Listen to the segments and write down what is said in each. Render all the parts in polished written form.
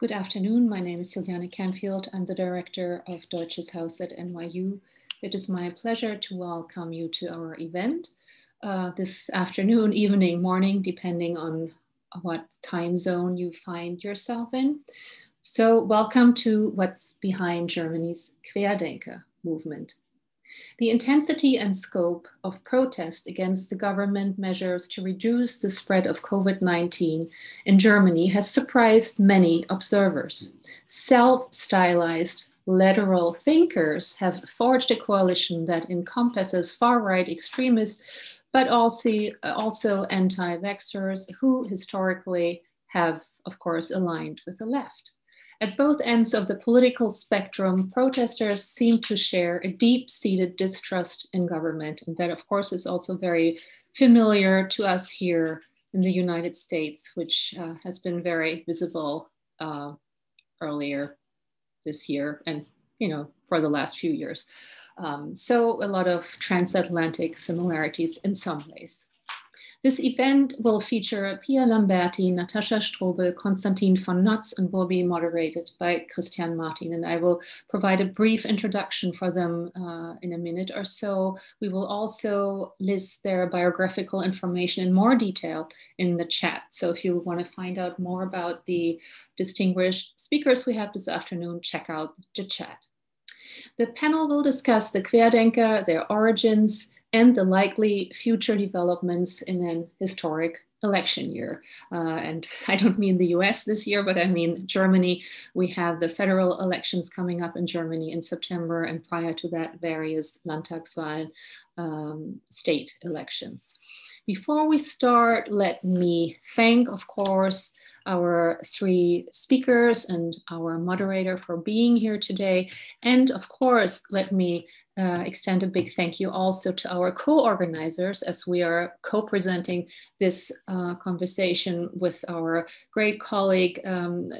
Good afternoon. My name is Juliane Canfield. I'm the director of Deutsches Haus at NYU. It is my pleasure to welcome you to our event this afternoon, evening, morning, depending on what time zone you find yourself in. So welcome to What's Behind Germany's Querdenker movement. The intensity and scope of protest against the government measures to reduce the spread of COVID-19 in Germany has surprised many observers. Self-stylized lateral thinkers have forged a coalition that encompasses far-right extremists, but also anti-vaxxers who historically have, of course, aligned with the left. At both ends of the political spectrum, protesters seem to share a deep-seated distrust in government. And that, of course, is also very familiar to us here in the United States, which has been very visible earlier this year and, for the last few years. So a lot of transatlantic similarities in some ways. This event will feature Pia Lamberti, Natascha Strobel, Konstantin von Notz, and will be moderated by Christian Martin. And I will provide a brief introduction for them in a minute or so. We will also list their biographical information in more detail in the chat. So if you want to find out more about the distinguished speakers we have this afternoon, check out the chat. The panel will discuss the Querdenker, their origins, and the likely future developments in an historic election year. And I don't mean the US this year, but I mean Germany. We have the federal elections coming up in Germany in September, and prior to that, various Landtagswahl state elections. Before we start, let me thank, of course, our three speakers and our moderator for being here today. And of course, let me extend a big thank you also to our co-organizers, as we are co-presenting this conversation with our great colleague,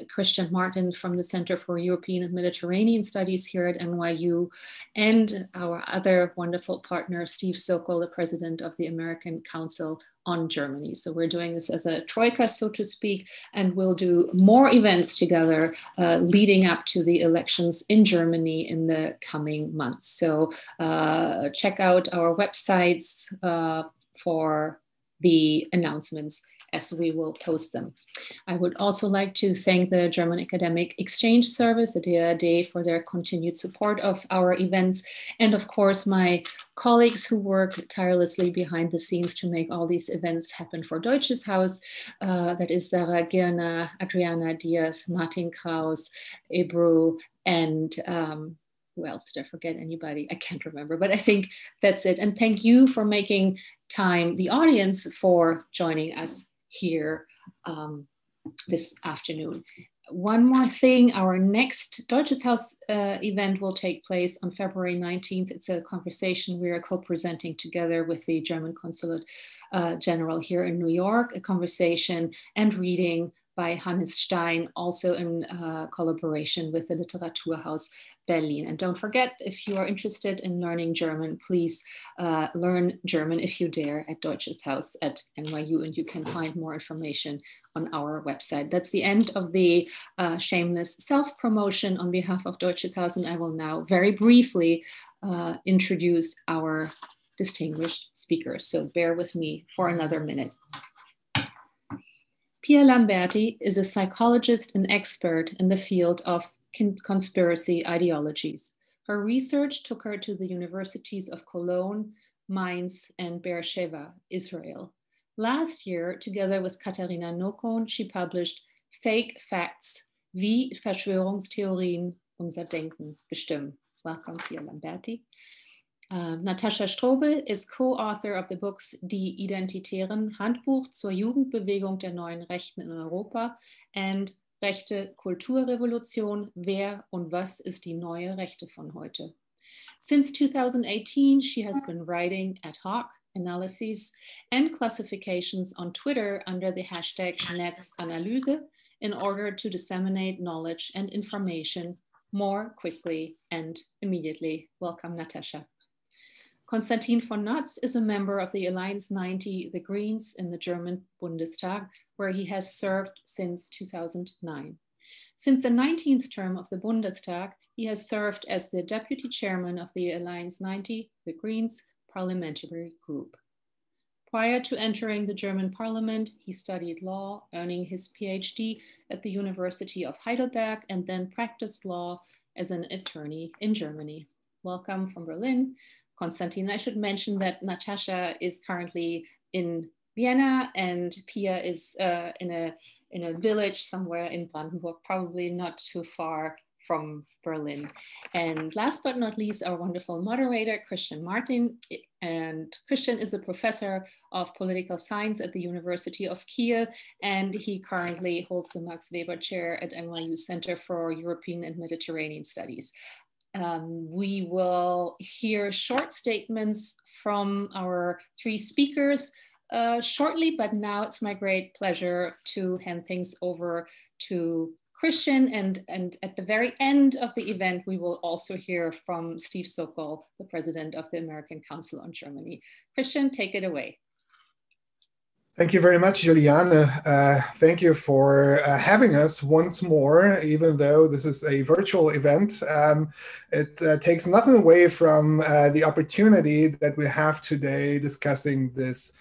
Christian Martin from the Center for European and Mediterranean Studies here at NYU, and our other wonderful partner, Steve Sokol, the president of the American Council on Germany. So we're doing this as a troika, so to speak, and we'll do more events together leading up to the elections in Germany in the coming months. So check out our websites for the announcements as we will post them. I would also like to thank the German Academic Exchange Service, the DAAD, for their continued support of our events. And of course, my colleagues who work tirelessly behind the scenes to make all these events happen for Deutsches Haus. That is Sarah Girner, Adriana Diaz, Martin Kraus, Ebru, and who else did I forget? Anybody? I can't remember, but I think that's it. And thank you for making time, the audience, for joining us here this afternoon. One more thing, our next Deutsches Haus event will take place on February 19th. It's a conversation we are co-presenting together with the German Consulate General here in New York, a conversation and reading by Hannes Stein, also in collaboration with the Literaturhaus Berlin. And don't forget, if you are interested in learning German, please learn German if you dare at Deutsches Haus at NYU, and you can find more information on our website. That's the end of the shameless self-promotion on behalf of Deutsches Haus, and I will now very briefly introduce our distinguished speakers. So bear with me for another minute. Pia Lamberti is a psychologist and expert in the field of conspiracy ideologies. Her research took her to the universities of Cologne, Mainz, and Beersheba, Israel. Last year, together with Katharina Nokon, she published Fake Facts, wie Verschwörungstheorien unser Denken bestimmen. Welcome, Pia Lamberti. Natascha Strobel is co-author of the books Die Identitären, Handbuch zur Jugendbewegung der neuen Rechten in Europa, and Rechte Kulturrevolution, wer und was ist die neue Rechte von heute? Since 2018, she has been writing ad hoc analyses and classifications on Twitter under the hashtag Netzanalyse in order to disseminate knowledge and information more quickly and immediately. Welcome, Natascha. Konstantin von Notz is a member of the Alliance 90, the Greens, in the German Bundestag, where he has served since 2009. Since the 19th term of the Bundestag, he has served as the deputy chairman of the Alliance 90, the Greens parliamentary group. Prior to entering the German parliament, he studied law, earning his PhD at the University of Heidelberg, and then practiced law as an attorney in Germany. Welcome from Berlin, Konstantin. I should mention that Natasha is currently in Vienna and Pia is in a village somewhere in Brandenburg, probably not too far from Berlin. And last but not least, our wonderful moderator, Christian Martin. And Christian is a professor of political science at the University of Kiel, and he currently holds the Max Weber Chair at NYU Center for European and Mediterranean Studies. We will hear short statements from our three speakers shortly, but now it's my great pleasure to hand things over to Christian, and at the very end of the event, we will also hear from Steve Sokol, the president of the American Council on Germany. Christian, take it away. Thank you very much, Juliane. Thank you for having us once more, even though this is a virtual event. It takes nothing away from the opportunity that we have today discussing this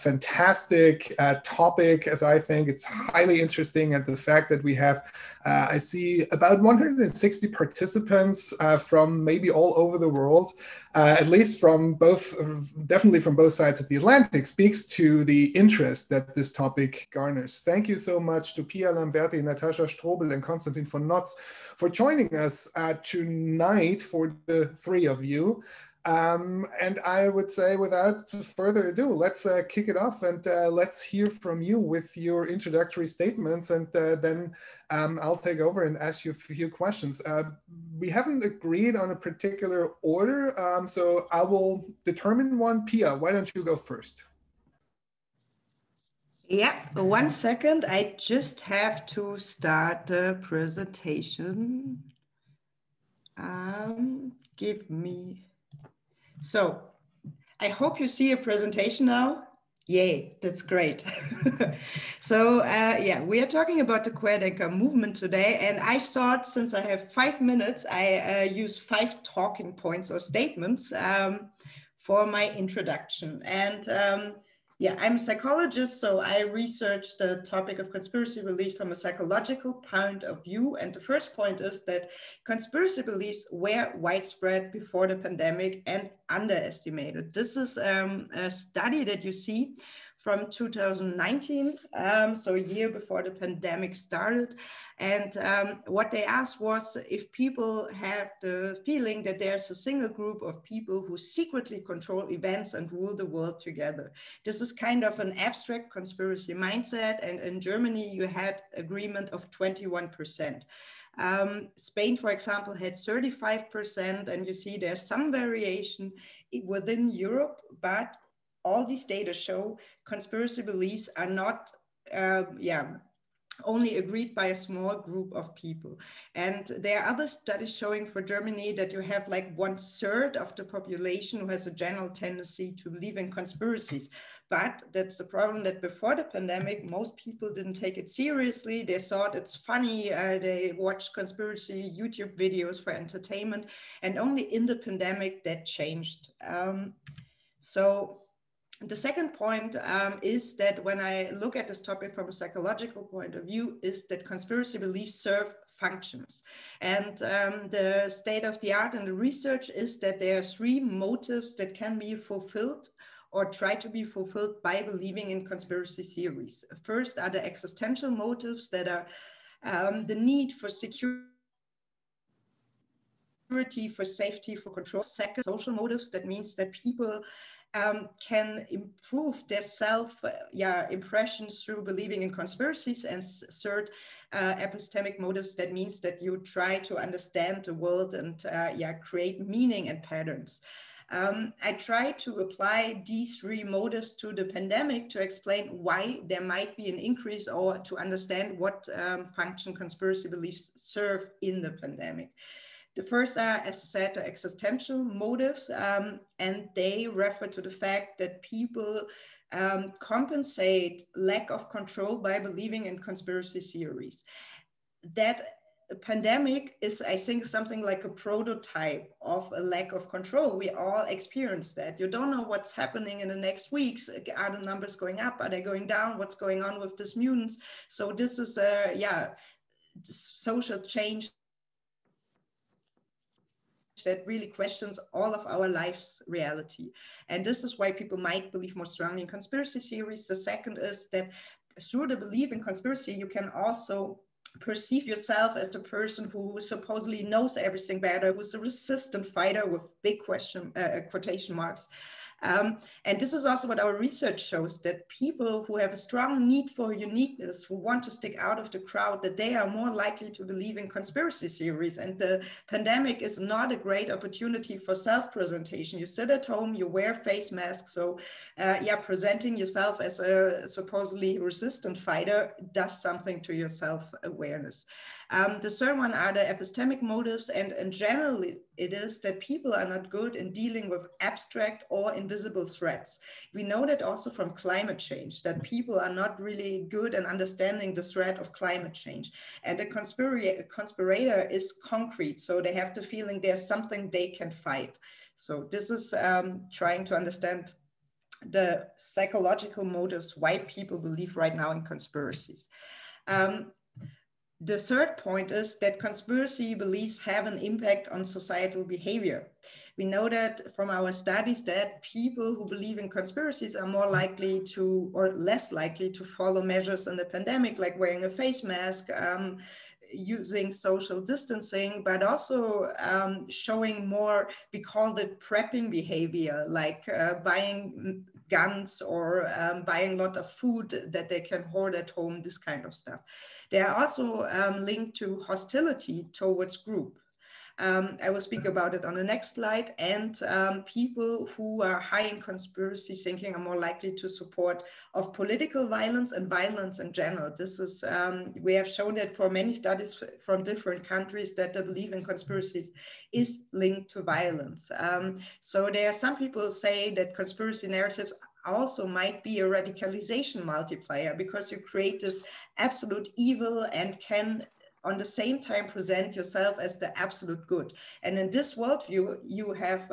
fantastic topic, as I think it's highly interesting, and the fact that we have, I see about 160 participants from maybe all over the world, at least from both, definitely from both sides of the Atlantic, speaks to the interest that this topic garners. Thank you so much to Pia Lamberti, Natascha Strobel, and Konstantin von Notz for joining us tonight, for the three of you. And I would say, without further ado, let's kick it off, and let's hear from you with your introductory statements, and then I'll take over and ask you a few questions. We haven't agreed on a particular order, so I will determine one. Pia, why don't you go first? Yeah, 1 second. I just have to start the presentation. Give me... So I hope you see a presentation now. Yay, that's great. So yeah, we are talking about the Querdenker movement today. And I thought, since I have 5 minutes, I use 5 talking points or statements for my introduction. And yeah, I'm a psychologist, so I researched the topic of conspiracy beliefs from a psychological point of view. And the first point is that conspiracy beliefs were widespread before the pandemic and underestimated. This is a study that you see from 2019, so a year before the pandemic started. And what they asked was if people have the feeling that there's a single group of people who secretly control events and rule the world together. This is kind of an abstract conspiracy mindset. And in Germany, you had agreement of 21%. Spain, for example, had 35%. And you see there's some variation within Europe, but all these data show conspiracy beliefs are not, only agreed by a small group of people. And there are other studies showing for Germany that you have like 1/3 of the population who has a general tendency to believe in conspiracies. But that's the problem, that before the pandemic, most people didn't take it seriously. They thought it's funny. They watched conspiracy YouTube videos for entertainment. And only in the pandemic that changed. So the second point is that when I look at this topic from a psychological point of view, is that conspiracy beliefs serve functions. And the state of the art in the research is that there are 3 motives that can be fulfilled or try to be fulfilled by believing in conspiracy theories. First are the existential motives that are the need for security, for safety, for control. Second, social motives. That means that people can improve their impressions through believing in conspiracies. And third, epistemic motives. That means that you try to understand the world and create meaning and patterns. I try to apply these 3 motives to the pandemic to explain why there might be an increase, or to understand what function conspiracy beliefs serve in the pandemic. The first are, as I said, the existential motives, and they refer to the fact that people compensate lack of control by believing in conspiracy theories. that pandemic is, I think, something like a prototype of a lack of control. We all experience that. You don't know what's happening in the next weeks. Are the numbers going up? Are they going down? What's going on with these mutants? So this is a, social change that really questions all of our life's reality. And this is why people might believe more strongly in conspiracy theories. The second is that through the belief in conspiracy, you can also perceive yourself as the person who supposedly knows everything better, who's a resistant fighter with big quotation marks. And this is also what our research shows, that people who have a strong need for uniqueness, who want to stick out of the crowd, that they are more likely to believe in conspiracy theories. And the pandemic is not a great opportunity for self-presentation. You sit at home, you wear face masks. So presenting yourself as a supposedly resistant fighter does something to your self-awareness. The third one are the epistemic motives, and generally it is that people are not good in dealing with abstract or invisible threats. We know that also from climate change, that people are not really good in understanding the threat of climate change. And the conspirator is concrete, so they have the feeling there's something they can fight. So this is trying to understand the psychological motives why people believe right now in conspiracies. The third point is that conspiracy beliefs have an impact on societal behavior. We know that from our studies that people who believe in conspiracies are more likely to, or less likely to, follow measures in the pandemic, like wearing a face mask, using social distancing, but also showing more, we call it prepping behavior, like buying guns or buying a lot of food that they can hoard at home, this kind of stuff. They are also linked to hostility towards group. I will speak about it on the next slide. And people who are high in conspiracy thinking are more likely to support of political violence and violence in general. This is, we have shown that for many studies from different countries that the belief in conspiracies is linked to violence. So there are some people who say that conspiracy narratives also might be a radicalization multiplier, because you create this absolute evil and can on the same time present yourself as the absolute good. And in this worldview, you have,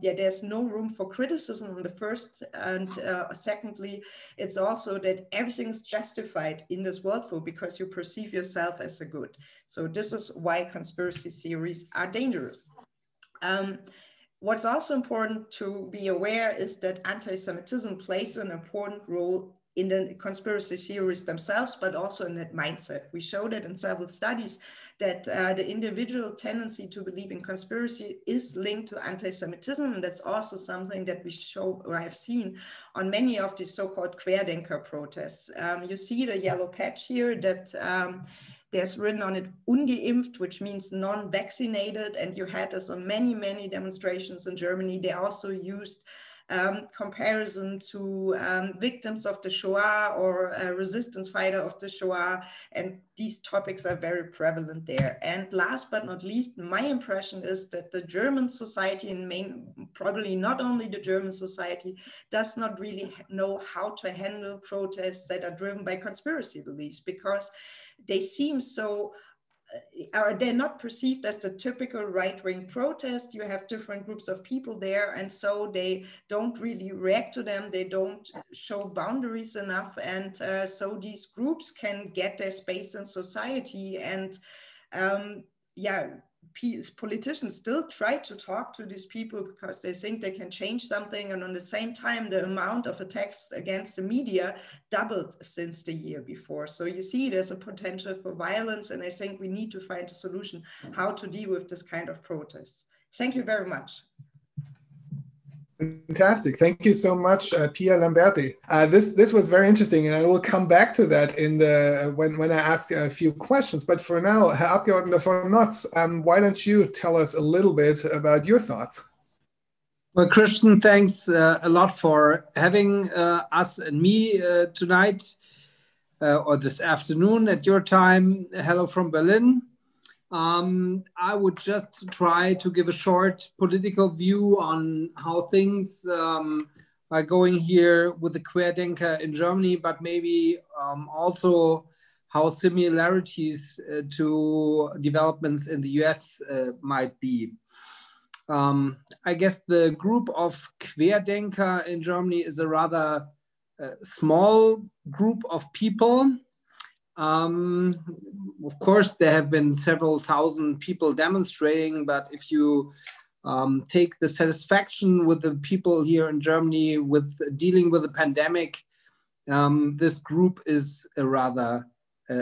there's no room for criticism in the first, and secondly, it's also that everything is justified in this worldview because you perceive yourself as a good. So this is why conspiracy theories are dangerous. What's also important to be aware is that anti-Semitism plays an important role in the conspiracy theories themselves, but also in that mindset. We showed it in several studies that the individual tendency to believe in conspiracy is linked to anti-Semitism. And that's also something that we show, or have seen on many of these so-called Querdenker protests. You see the yellow patch here that there's written on it ungeimpft, which means non-vaccinated. And you had this on many, many demonstrations in Germany. They also used comparison to victims of the Shoah or a resistance fighter of the Shoah. And these topics are very prevalent there. And last but not least, my impression is that the German society, and probably not only the German society, does not really know how to handle protests that are driven by conspiracy beliefs, because they seem so, they're not perceived as the typical right-wing protest. You have different groups of people there, and so they don't really react to them. They don't show boundaries enough, and so these groups can get their space in society. And politicians still try to talk to these people because they think they can change something. And on the same time, the amount of attacks against the media doubled since the year before. So you see there's a potential for violence. And I think we need to find a solution how to deal with this kind of protests. Thank you very much. Fantastic. Thank you so much, Pia Lamberti. This was very interesting, and I will come back to that in the when I ask a few questions. But for now, Herr Abgeordneter von Notz, why don't you tell us a little bit about your thoughts? Well, Christian, thanks a lot for having us and me tonight or this afternoon at your time. Hello from Berlin. I would just try to give a short political view on how things are going here with the Querdenker in Germany, but maybe also how similarities to developments in the US might be. I guess the group of Querdenker in Germany is a rather small group of people. Of course, there have been several thousand people demonstrating, but if you take the satisfaction with the people here in Germany with dealing with the pandemic, this group is a rather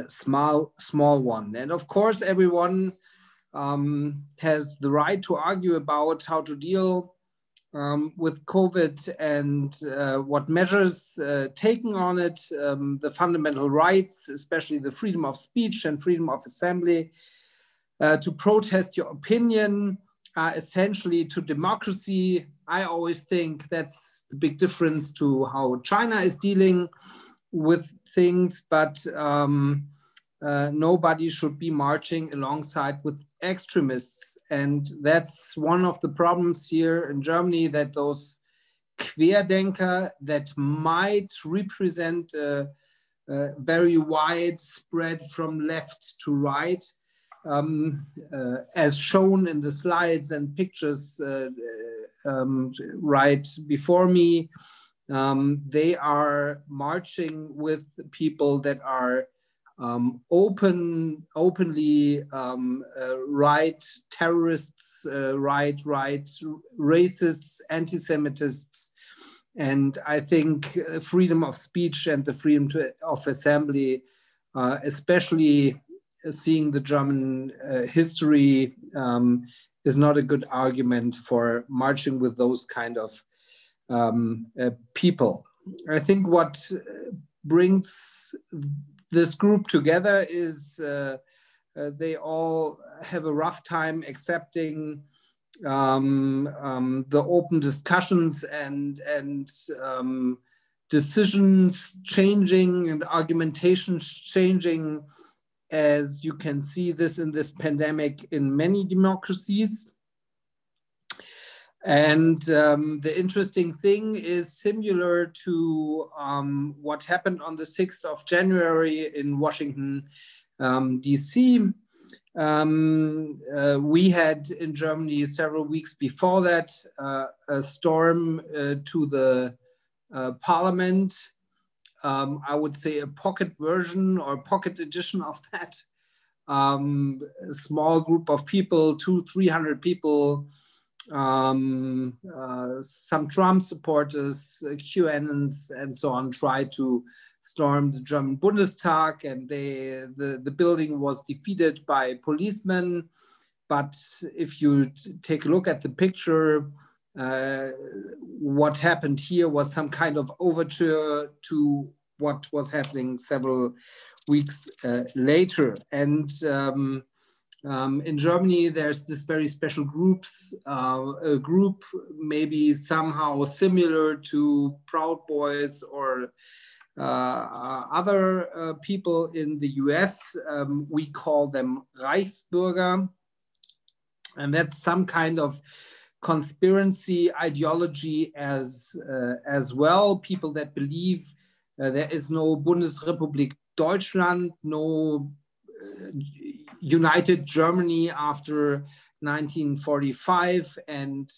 small one. And of course, everyone has the right to argue about how to deal with COVID and what measures taken on it, the fundamental rights, especially the freedom of speech and freedom of assembly, to protest your opinion, essentially to democracy. I always think that's the big difference to how China is dealing with things, but nobody should be marching alongside with extremists. And that's one of the problems here in Germany, that those Querdenker that might represent a very wide spread from left to right, as shown in the slides and pictures right before me, they are marching with people that are openly right terrorists, right racists, anti-Semitists. And I think freedom of speech and the freedom of assembly, especially seeing the German history, is not a good argument for marching with those kind of people. I think what brings this group together is they all have a rough time accepting the open discussions and decisions changing and argumentations changing, as you can see this in this pandemic in many democracies. And the interesting thing is similar to what happened on the 6th of January in Washington, DC. We had in Germany several weeks before that a storm to the parliament. I would say a pocket version or pocket edition of that. A small group of people, 200-300 people, some Trump supporters, QAnons, and so on, tried to storm the German Bundestag, and the building was defeated by policemen. But if you take a look at the picture, what happened here was some kind of overture to what was happening several weeks later. And in Germany, there's this very special groups, a group maybe somehow similar to Proud Boys or other people in the US. We call them Reichsbürger. And that's some kind of conspiracy ideology as well. People that believe there is no Bundesrepublik Deutschland, no united Germany after 1945 and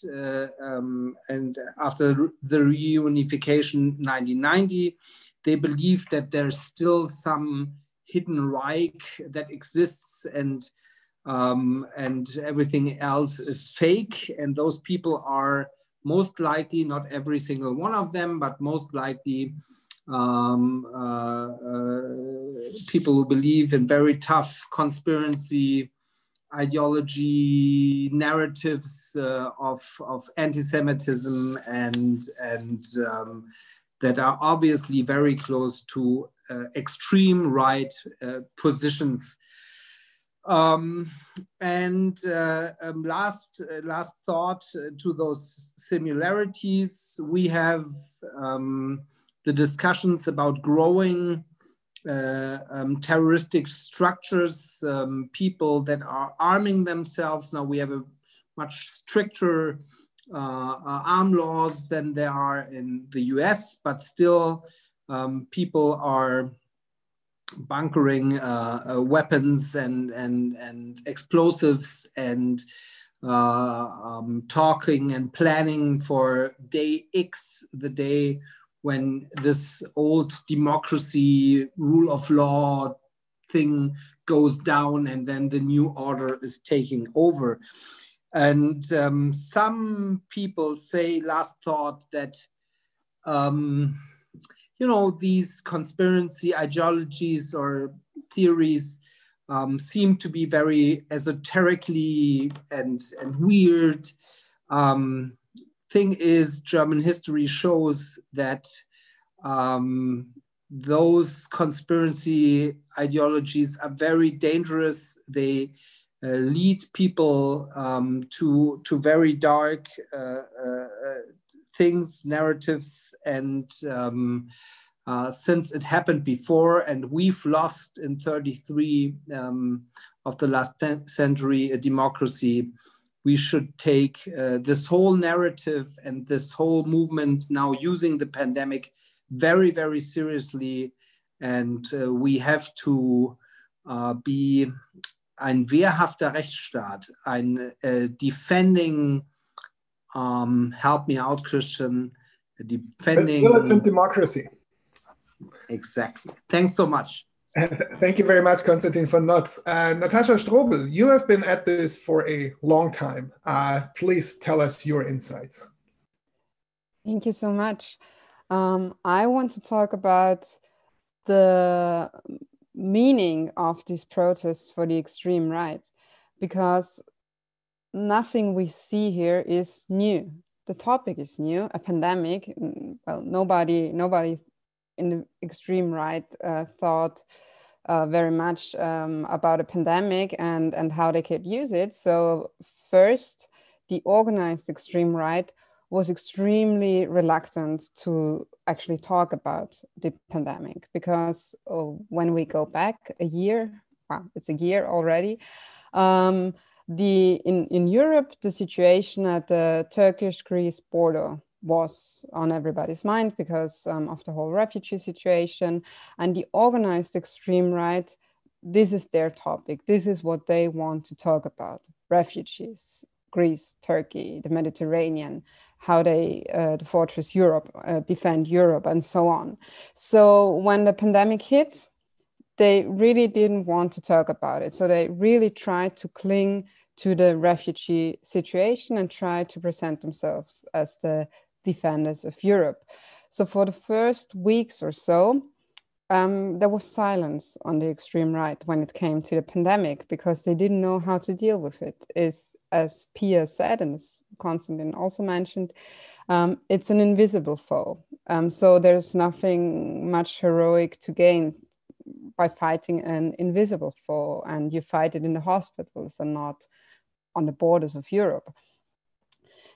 after the reunification 1990. They believe that there's still some hidden Reich that exists, and everything else is fake. And those people are most likely, not every single one of them, but most likely people who believe in very tough conspiracy ideology narratives of anti-Semitism and that are obviously very close to extreme right positions. Last thought to those similarities, we have the discussions about growing terroristic structures, people that are arming themselves. Now we have a much stricter arm laws than there are in the US, but still people are bunkering weapons and explosives and talking and planning for day X, the day when this old democracy, rule of law thing goes down and then the new order is taking over. And some people say, last thought, that these conspiracy ideologies or theories seem to be very esoterically and weird. Thing is, German history shows that those conspiracy ideologies are very dangerous. They lead people to very dark things, narratives, and since it happened before and we've lost in 33 of the last century a democracy, we should take this whole narrative and this whole movement now using the pandemic very, very seriously. And we have to be ein wehrhafter Rechtsstaat, ein defending, help me out, Christian, defending... militant democracy. Exactly. Thanks so much. Thank you very much, Konstantin von Notz. Natascha Strobel, you have been at this for a long time. Please tell us your insights. Thank you so much. I want to talk about the meaning of these protests for the extreme right, because nothing we see here is new. The topic is new, a pandemic. Well, nobody in the extreme right thought very much about a pandemic and how they could use it. So first, the organized extreme right was extremely reluctant to actually talk about the pandemic, because when we go back a year, wow, it's a year already, in Europe, the situation at the Turkish-Greece border was on everybody's mind because of the whole refugee situation. And the organized extreme right, this is their topic. This is what they want to talk about. Refugees, Greece, Turkey, the Mediterranean, how they, the fortress Europe, defend Europe, and so on. So when the pandemic hit, they really didn't want to talk about it. So they really tried to cling to the refugee situation and try to present themselves as the defenders of Europe. So for the first weeks or so, there was silence on the extreme right when it came to the pandemic, because they didn't know how to deal with it. As Pia said, and as Konstantin also mentioned, it's an invisible foe. So there's nothing much heroic to gain by fighting an invisible foe, and you fight it in the hospitals and not on the borders of Europe.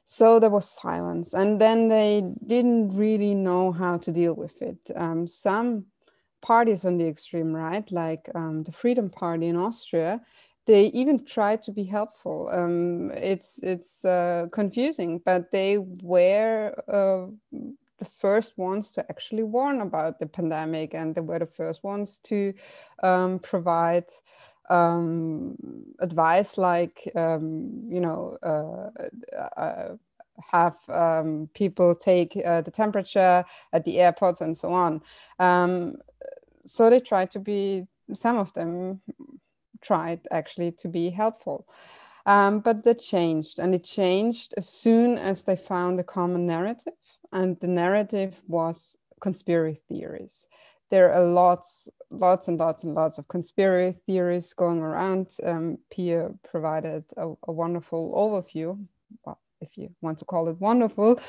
So there was silence, and then they didn't really know how to deal with it. Some parties on the extreme right, like the Freedom Party in Austria, they even tried to be helpful. It's confusing, but they were the first ones to actually warn about the pandemic, and they were the first ones to provide advice like, have people take the temperature at the airports and so on. So they tried to be, some of them tried actually to be helpful. But that changed, and it changed as soon as they found a common narrative, and the narrative was conspiracy theories. There are lots and lots of conspiracy theories going around. Pia provided a wonderful overview, well, if you want to call it wonderful,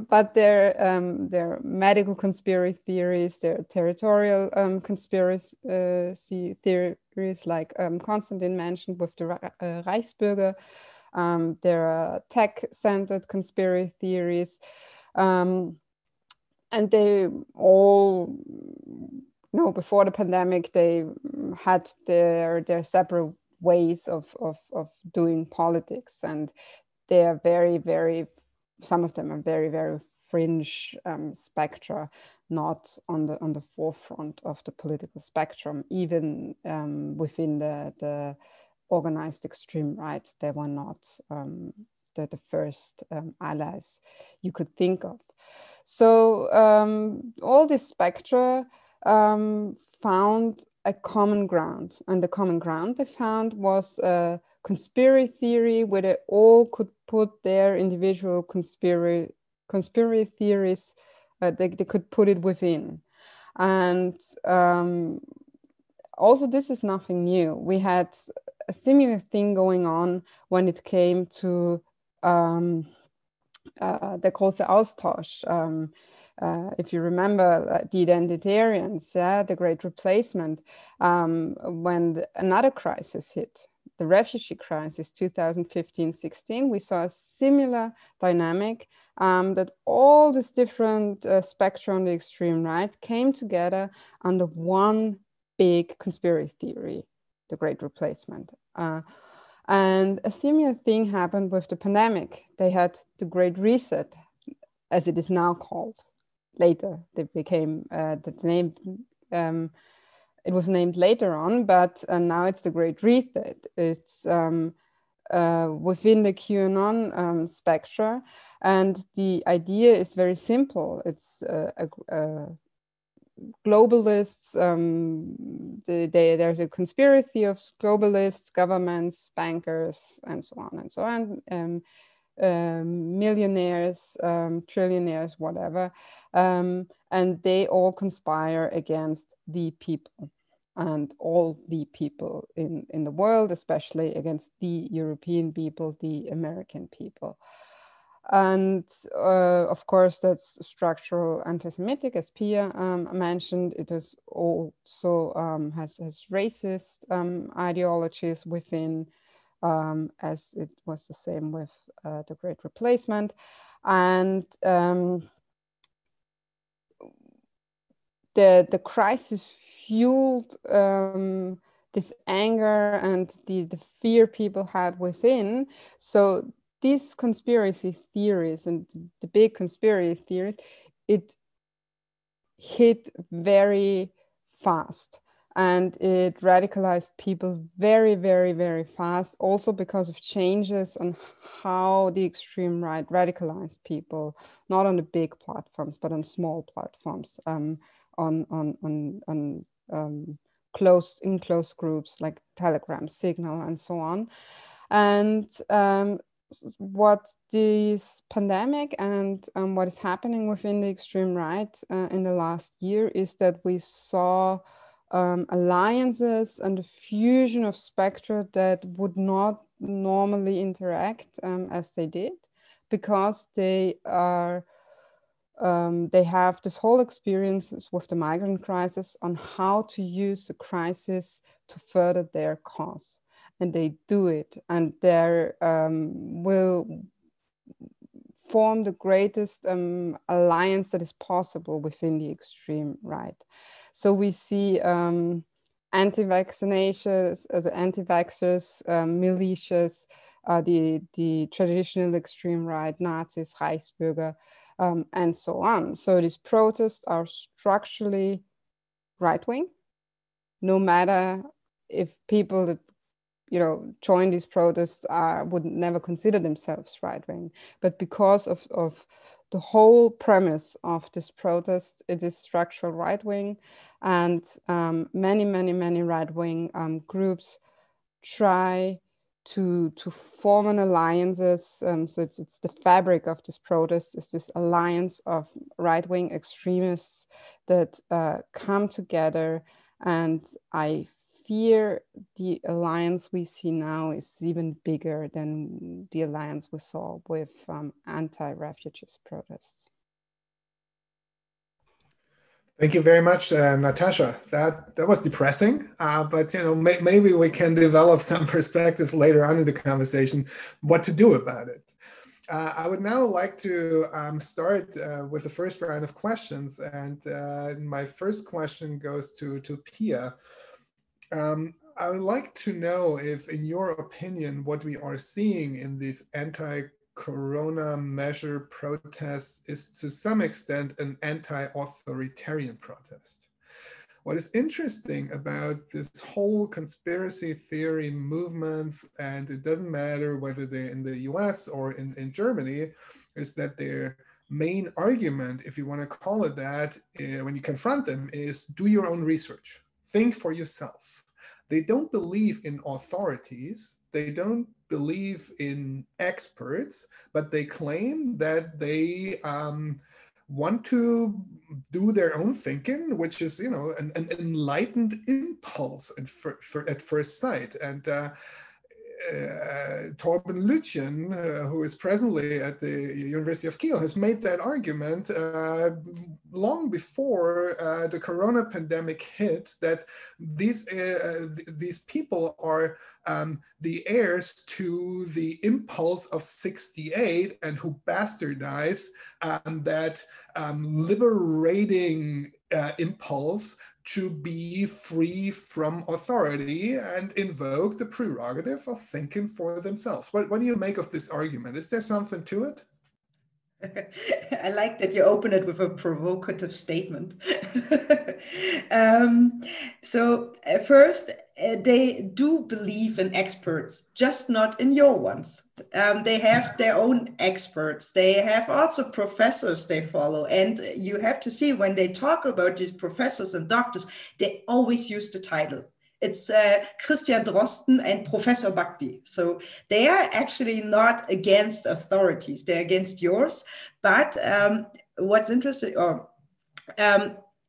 but they're medical conspiracy theories, they're territorial conspiracy theories, like Konstantin mentioned with the Reichsbürger. There are tech-centered conspiracy theories. And they all, before the pandemic, they had their separate ways of doing politics, and they are very, very some of them are very, very fringe spectra, not on the forefront of the political spectrum. Even within the organized extreme right, they were not the first allies you could think of. So all these spectra found a common ground, and the common ground they found was a conspiracy theory where they all could put their individual conspiracy theories, they could put it within. And also, this is nothing new. We had a similar thing going on when it came to the große Austausch. If you remember the identitarians, the Great Replacement, when another crisis hit, the refugee crisis, 2015-16, we saw a similar dynamic that all these different spectra on the extreme right came together under one big conspiracy theory, the Great Replacement. And a similar thing happened with the pandemic. They had the Great Reset, as it is now called. Later, they became the name. It was named later on, but now it's the Great Reset. It's within the QAnon spectra, and the idea is very simple. It's globalists. There's a conspiracy of globalists, governments, bankers, and so on and so on. Millionaires, trillionaires, whatever, and they all conspire against the people, and all the people in the world, especially against the European people, the American people. And of course, that's structural anti-Semitic, as Pia mentioned. It is also has racist ideologies within, as it was the same with the Great Replacement. And the crisis fueled this anger and the fear people had within. So these conspiracy theories and the big conspiracy theories, it hit very fast. And it radicalized people very, very, very fast, also because of changes on how the extreme right radicalized people, not on the big platforms, but on small platforms, on closed groups like Telegram, Signal, and so on. And what this pandemic and what is happening within the extreme right in the last year is that we saw alliances and a fusion of spectra that would not normally interact as they did, because they are they have this whole experience with the migrant crisis on how to use the crisis to further their cause, and they do it, and they will form the greatest alliance that is possible within the extreme right. So we see anti-vaccinations, anti-vaxxers, militias, the traditional extreme right, Nazis, Reichsbürger, and so on. So these protests are structurally right-wing, no matter if people that join these protests would never consider themselves right-wing, but because of the whole premise of this protest, it is structural right-wing, and many right-wing groups try to form an alliances. So it's the fabric of this protest is this alliance of right-wing extremists that come together, and I fear the alliance we see now is even bigger than the alliance we saw with anti-refugees protests. Thank you very much, Natasha. That was depressing, but maybe we can develop some perspectives later on in the conversation what to do about it. I would now like to start with the first round of questions, and my first question goes to Pia. I would like to know if, in your opinion, what we are seeing in these Corona measure protest is to some extent an anti-authoritarian protest. What is interesting about this whole conspiracy theory movements, and it doesn't matter whether they're in the US or in Germany, is that their main argument, if you want to call it that, when you confront them, is do your own research, think for yourself. They don't believe in authorities, they don't believe in experts, but they claim that they want to do their own thinking, which is, you know, an enlightened impulse at first sight. And Torben Lütjen, who is presently at the University of Kiel, has made that argument long before the Corona pandemic hit, that these people are the heirs to the impulse of '68 and who bastardize that liberating impulse to be free from authority and invoke the prerogative of thinking for themselves. What do you make of this argument? Is there something to it? I like that you open it with a provocative statement. First, they do believe in experts, just not in your ones. They have their own experts. They have also professors they follow. And you have to see, when they talk about these professors and doctors, they always use the title. It's Christian Drosten and Professor Bhakdi. So they are actually not against authorities. They're against yours. But what's interesting,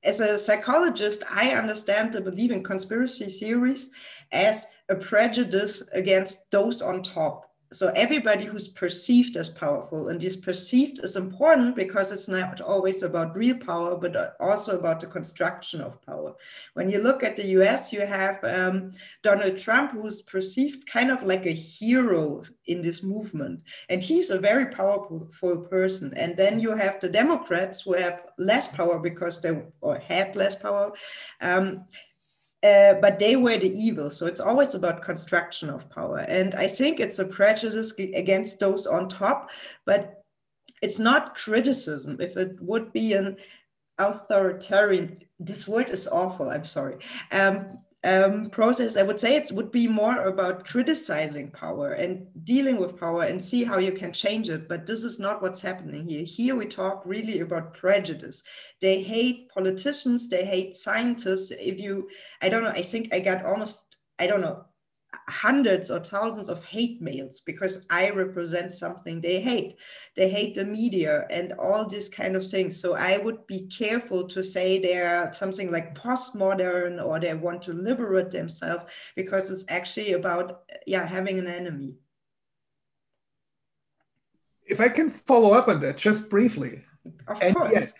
as a psychologist, I understand the belief in conspiracy theories as a prejudice against those on top. So everybody who's perceived as powerful, and this perceived is important because it's not always about real power, but also about the construction of power. When you look at the US, you have Donald Trump, who's perceived kind of like a hero in this movement. And he's a very powerful person. And then you have the Democrats who have less power because they had less power. But they were the evil. So it's always about construction of power. And I think it's a prejudice against those on top, but it's not criticism. If it would be an authoritarian, this word is awful, I'm sorry, process, I would say it would be more about criticizing power and dealing with power and see how you can change it. But this is not what's happening here. Here we talk really about prejudice. They hate politicians, they hate scientists. I don't know, I think I got almost, hundreds or thousands of hate mails because I represent something they hate. They hate the media and all these kind of things. So I would be careful to say they're something like postmodern or they want to liberate themselves, because it's actually about having an enemy. If I can follow up on that just briefly. Of course.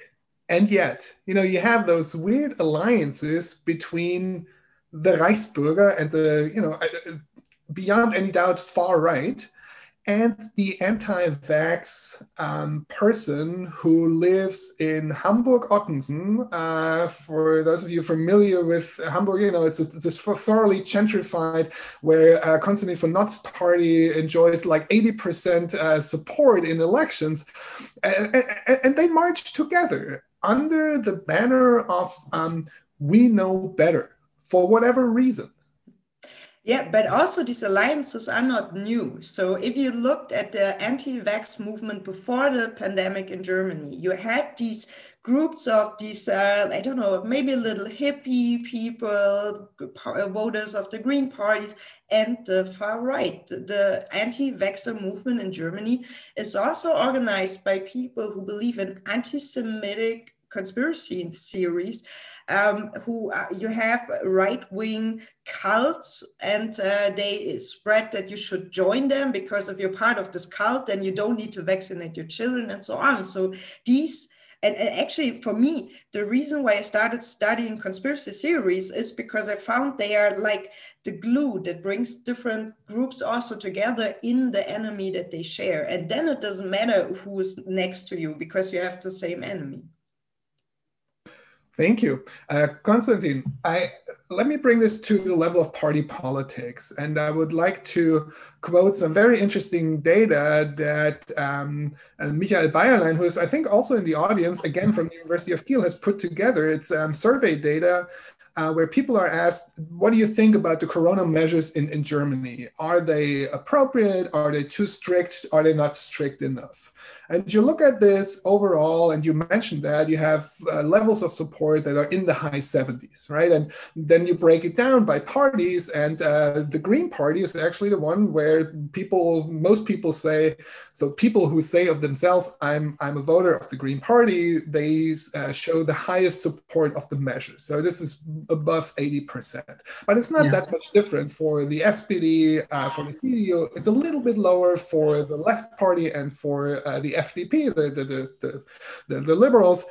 And yet, you have those weird alliances between the Reichsbürger and the, beyond any doubt, far right, and the anti-vax person who lives in Hamburg-Ottensen. For those of you familiar with Hamburg, it's this thoroughly gentrified, where Konstantin von Notz's party enjoys like 80% support in elections. And they march together under the banner of we know better, for whatever reason. Yeah, but also these alliances are not new. So if you looked at the anti-vax movement before the pandemic in Germany, you had these groups of these, maybe a little hippie people, voters of the Green parties, and the far right. The anti-vaxxer movement in Germany is also organized by people who believe in anti-Semitic conspiracy theories, you have right-wing cults, and they spread that you should join them because if you're part of this cult, then you don't need to vaccinate your children and so on. So these, and actually for me, the reason why I started studying conspiracy theories is because I found they are like the glue that brings different groups also together in the enemy that they share. And then it doesn't matter who is next to you because you have the same enemy. Thank you. Konstantin, let me bring this to the level of party politics. And I would like to quote some very interesting data that Michael Bayerlein, who is, I think, also in the audience, again, from the University of Kiel, has put together. It's survey data where people are asked, what do you think about the corona measures in Germany? Are they appropriate? Are they too strict? Are they not strict enough? And you look at this overall, and you mentioned that you have levels of support that are in the high 70s, right? And then you break it down by parties, and the Green Party is actually the one where most people say, so people who say of themselves, I'm a voter of the Green Party, they show the highest support of the measures. So this is above 80%. But it's not that much different for the SPD, for the CDU. It's a little bit lower for the Left Party and for the FDP, the liberals.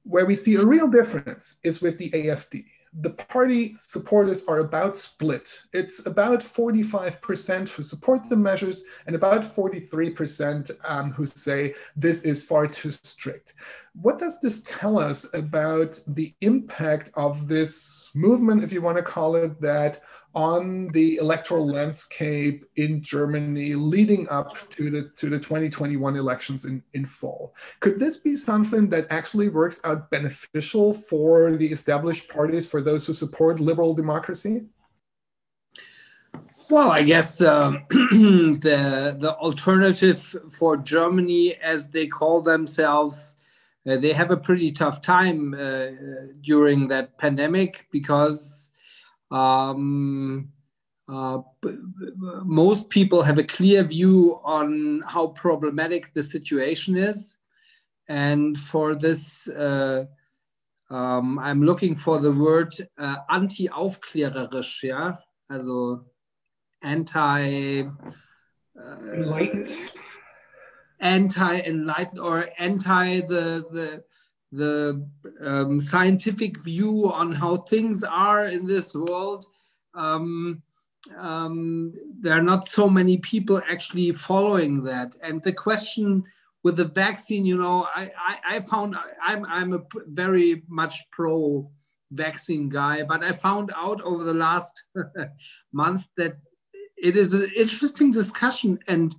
Where we see a real difference is with the AfD. The party supporters are about split. It's about 45% who support the measures and about 43% who say this is far too strict. What does this tell us about the impact of this movement, if you want to call it that, on the electoral landscape in Germany leading up to the 2021 elections in fall? Could this be something that actually works out beneficial for the established parties, for those who support liberal democracy? Well, I guess the alternative for Germany, as they call themselves, they have a pretty tough time during that pandemic because most people have a clear view on how problematic the situation is. And for this, I'm looking for the word anti-aufklärerisch, yeah? Also enlightened. Anti-enlightened or anti the scientific view on how things are in this world. There are not so many people actually following that. And the question with the vaccine, you know, I found I'm a very much pro-vaccine guy, but I found out over the last months that it is an interesting discussion. And,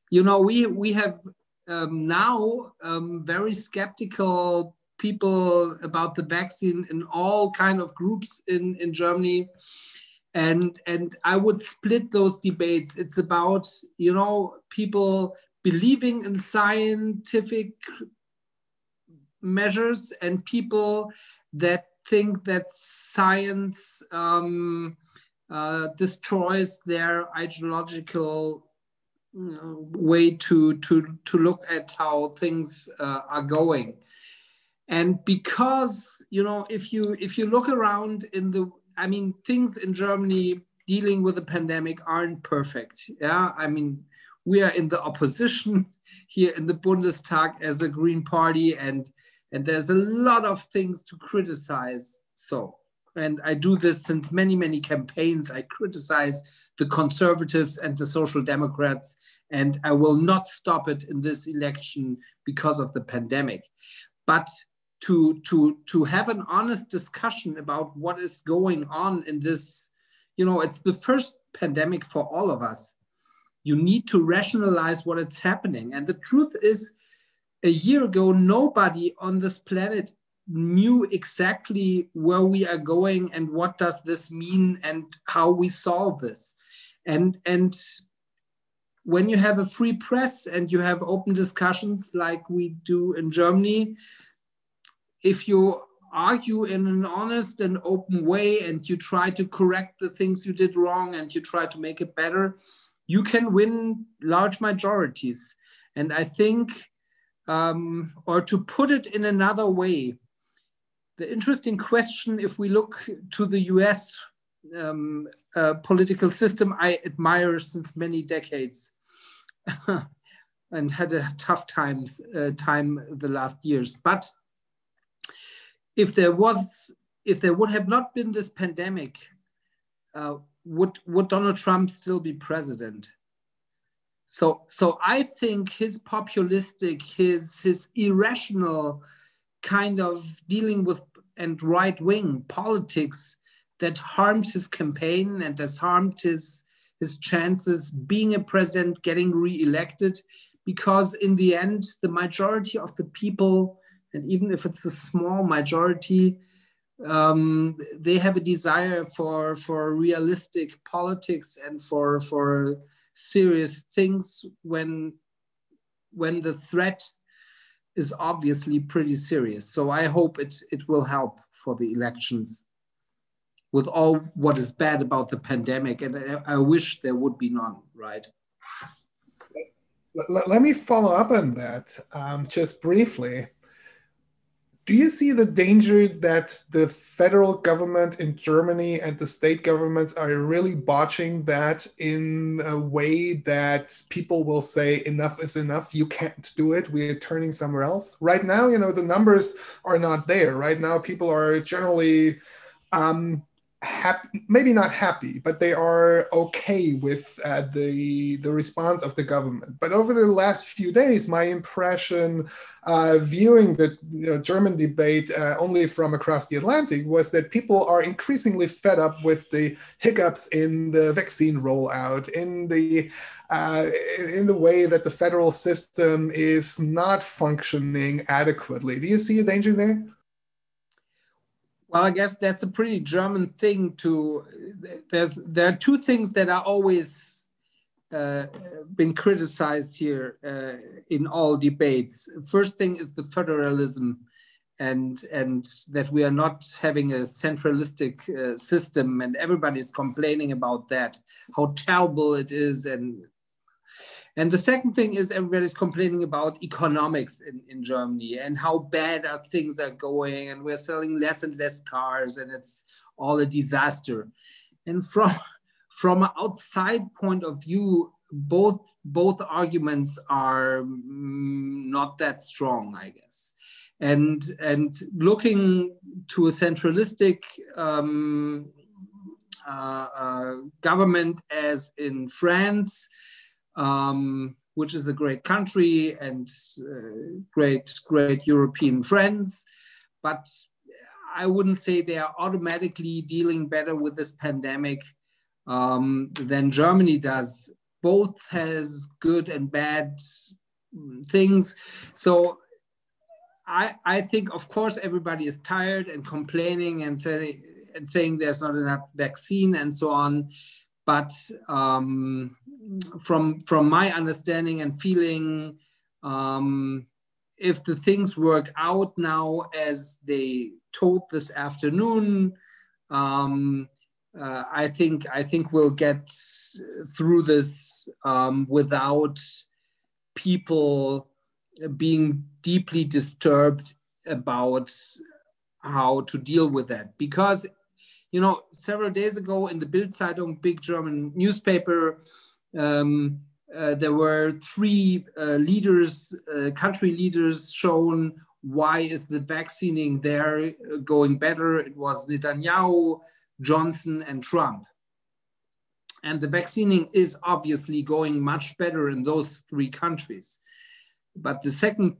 you know, we have now very skeptical people about the vaccine in all kind of groups in Germany. And I would split those debates. It's about, you know, people believing in scientific measures and people that think that science destroys their ideological way to look at how things are going. And because, you know, if you look around things in Germany dealing with the pandemic aren't perfect. Yeah, I mean, we are in the opposition here in the Bundestag as a Green Party, and there's a lot of things to criticize. So, and I do this since many campaigns. I criticize the conservatives and the social democrats, and I will not stop it in this election because of the pandemic. But to have an honest discussion about what is going on in this, you know, it's the first pandemic for all of us. You need to rationalize what is happening. And the truth is, a year ago, nobody on this planet knew exactly where we are going and what does this mean and how we solve this. And when you have a free press and you have open discussions like we do in Germany, if you argue in an honest and open way and you try to correct the things you did wrong and you try to make it better, you can win large majorities. And I think, or to put it in another way, the interesting question, if we look to the US political system, I admire since many decades and had a tough time the last years. But if there would have not been this pandemic, would Donald Trump still be president? So I think his populistic, his irrational kind of dealing with and right-wing politics that harmed his campaign and has harmed his chances being a president, getting re-elected, because in the end, the majority of the people, and even if it's a small majority, they have a desire for realistic politics and for serious things when the threat is obviously pretty serious. So I hope it will help for the elections with all what is bad about the pandemic. And I wish there would be none, right? Let me follow up on that just briefly. Do you see the danger that the federal government in Germany and the state governments are really botching that in a way that people will say enough is enough, you can't do it, we're turning somewhere else? Right now, the numbers are not there. Right now, people are generally happy, maybe not happy, but they are okay with the response of the government. But over the last few days, my impression, viewing the German debate only from across the Atlantic, was that people are increasingly fed up with the hiccups in the vaccine rollout, in the way that the federal system is not functioning adequately. Do you see a danger there? Well, I guess that's a pretty German thing there are two things that are always been criticized here in all debates. First thing is the federalism and that we are not having a centralistic system, and everybody's complaining about that, how terrible it is. And the second thing is everybody's complaining about economics in Germany and how bad things are going, and we're selling less and less cars and it's all a disaster. And from an outside point of view, both arguments are not that strong, I guess. And looking to a centralistic government as in France, which is a great country and great European friends, but I wouldn't say they are automatically dealing better with this pandemic than Germany does. Both has good and bad things. So I think, of course, everybody is tired and complaining and saying there's not enough vaccine and so on. But from my understanding and feeling, if the things work out now as they told this afternoon, I think we'll get through this without people being deeply disturbed about how to deal with that. Because several days ago in the Bild-Zeitung, big German newspaper, there were three country leaders shown. Why is the vaccinating there going better? It was Netanyahu, Johnson, and Trump. And the vaccinating is obviously going much better in those three countries. But the second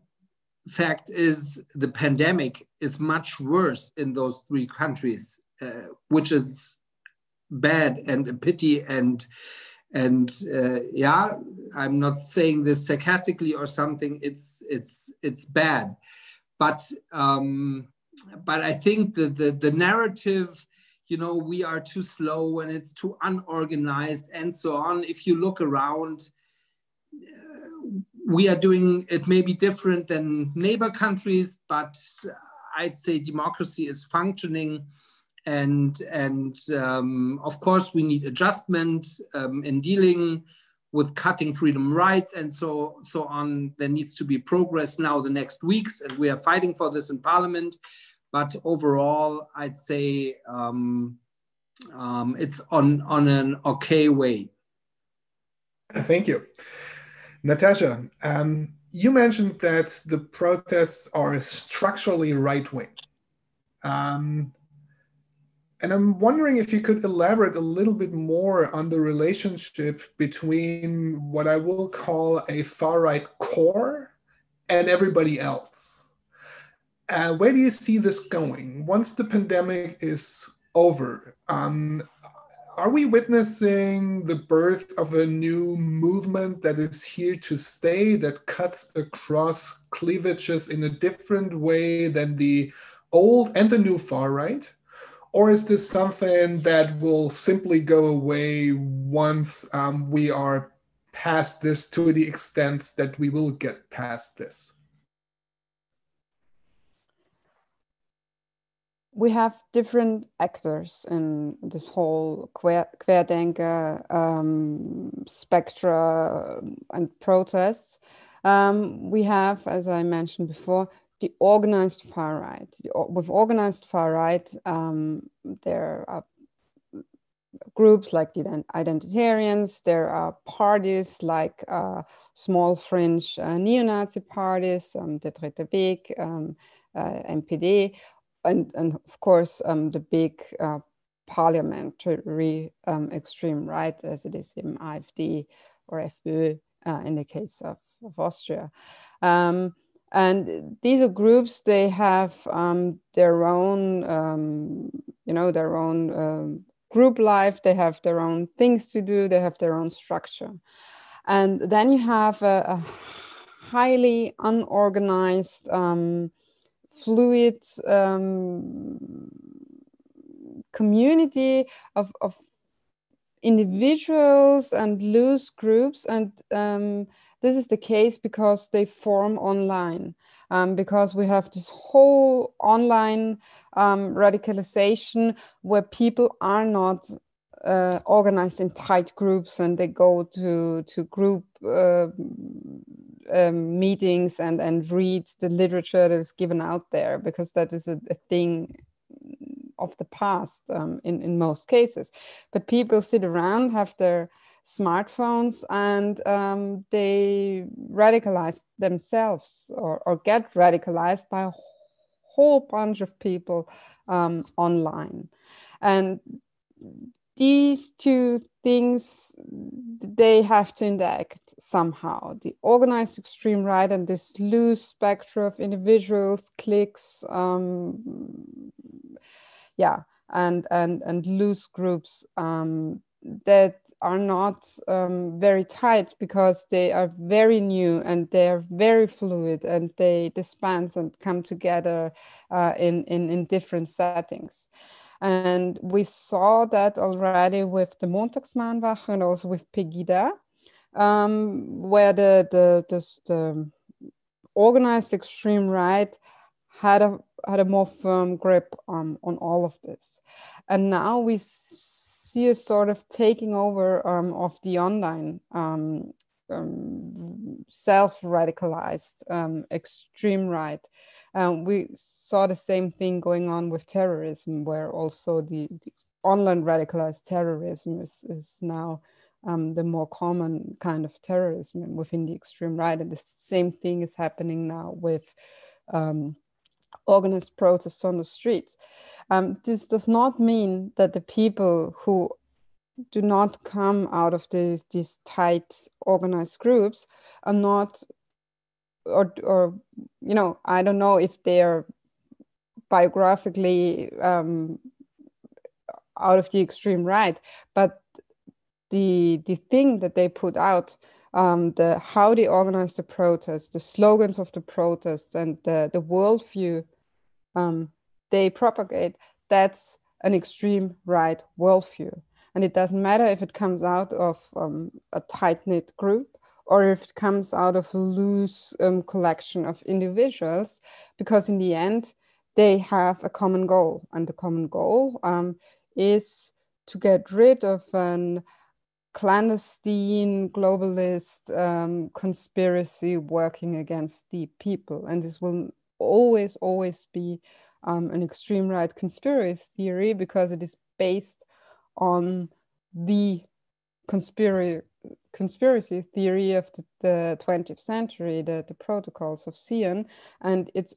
fact is the pandemic is much worse in those three countries, which is bad and a pity. And yeah, I'm not saying this sarcastically or something. It's bad, but I think the narrative, we are too slow and it's too unorganized and so on. If you look around, we are doing it maybe different than neighbor countries, but I'd say democracy is functioning. And of course, we need adjustment in dealing with cutting freedom rights and so on. There needs to be progress now the next weeks, and we are fighting for this in Parliament. But overall, I'd say it's on an okay way. Thank you. Natasha, you mentioned that the protests are structurally right-wing. And I'm wondering if you could elaborate a little bit more on the relationship between what I will call a far-right core and everybody else. Where do you see this going once the pandemic is over? Are we witnessing the birth of a new movement that is here to stay, that cuts across cleavages in a different way than the old and the new far right? Or is this something that will simply go away once we are past this, to the extent that we will get past this? We have different actors in this whole Querdenker spectra and protests. We have, as I mentioned before, the organized far right. With organized far right, there are groups like the Identitarians, there are parties like small fringe neo-Nazi parties, the Dritte Weg, NPD, and of course the big parliamentary extreme right, as it is in AfD or FPÖ in the case of Austria. And these are groups, they have their own, their own group life, they have their own things to do, they have their own structure. And then you have a highly unorganized, fluid community of individuals and loose groups, and this is the case because they form online, because we have this whole online radicalization where people are not organized in tight groups, and they go to group meetings and read the literature that is given out there, because that is a thing of the past in most cases. But people sit around, have their smartphones, and they radicalize themselves or get radicalized by a whole bunch of people online. And these two things, they have to interact somehow. The organized extreme right and this loose spectrum of individuals, cliques, and loose groups that are not very tight, because they are very new and they are very fluid, and they disband and come together in different settings. And we saw that already with the Montagsmahnwache and also with Pegida, where the organized extreme right had a more firm grip on all of this. And now we see a sort of taking over of the online self-radicalized extreme right. We saw the same thing going on with terrorism, where also the online radicalized terrorism is now the more common kind of terrorism within the extreme right. And the same thing is happening now with organized protests on the streets. This does not mean that the people who do not come out of these tight organized groups are not, or I don't know if they're biographically out of the extreme right, but the thing that they put out, how they organize the protests, the slogans of the protests, and the worldview they propagate, that's an extreme right worldview. And it doesn't matter if it comes out of a tight-knit group or if it comes out of a loose collection of individuals, because in the end, they have a common goal. And the common goal is to get rid of an clandestine, globalist conspiracy working against the people. And this will always be an extreme right conspiracy theory, because it is based on the conspiracy theory of the 20th century, the protocols of Zion. And it's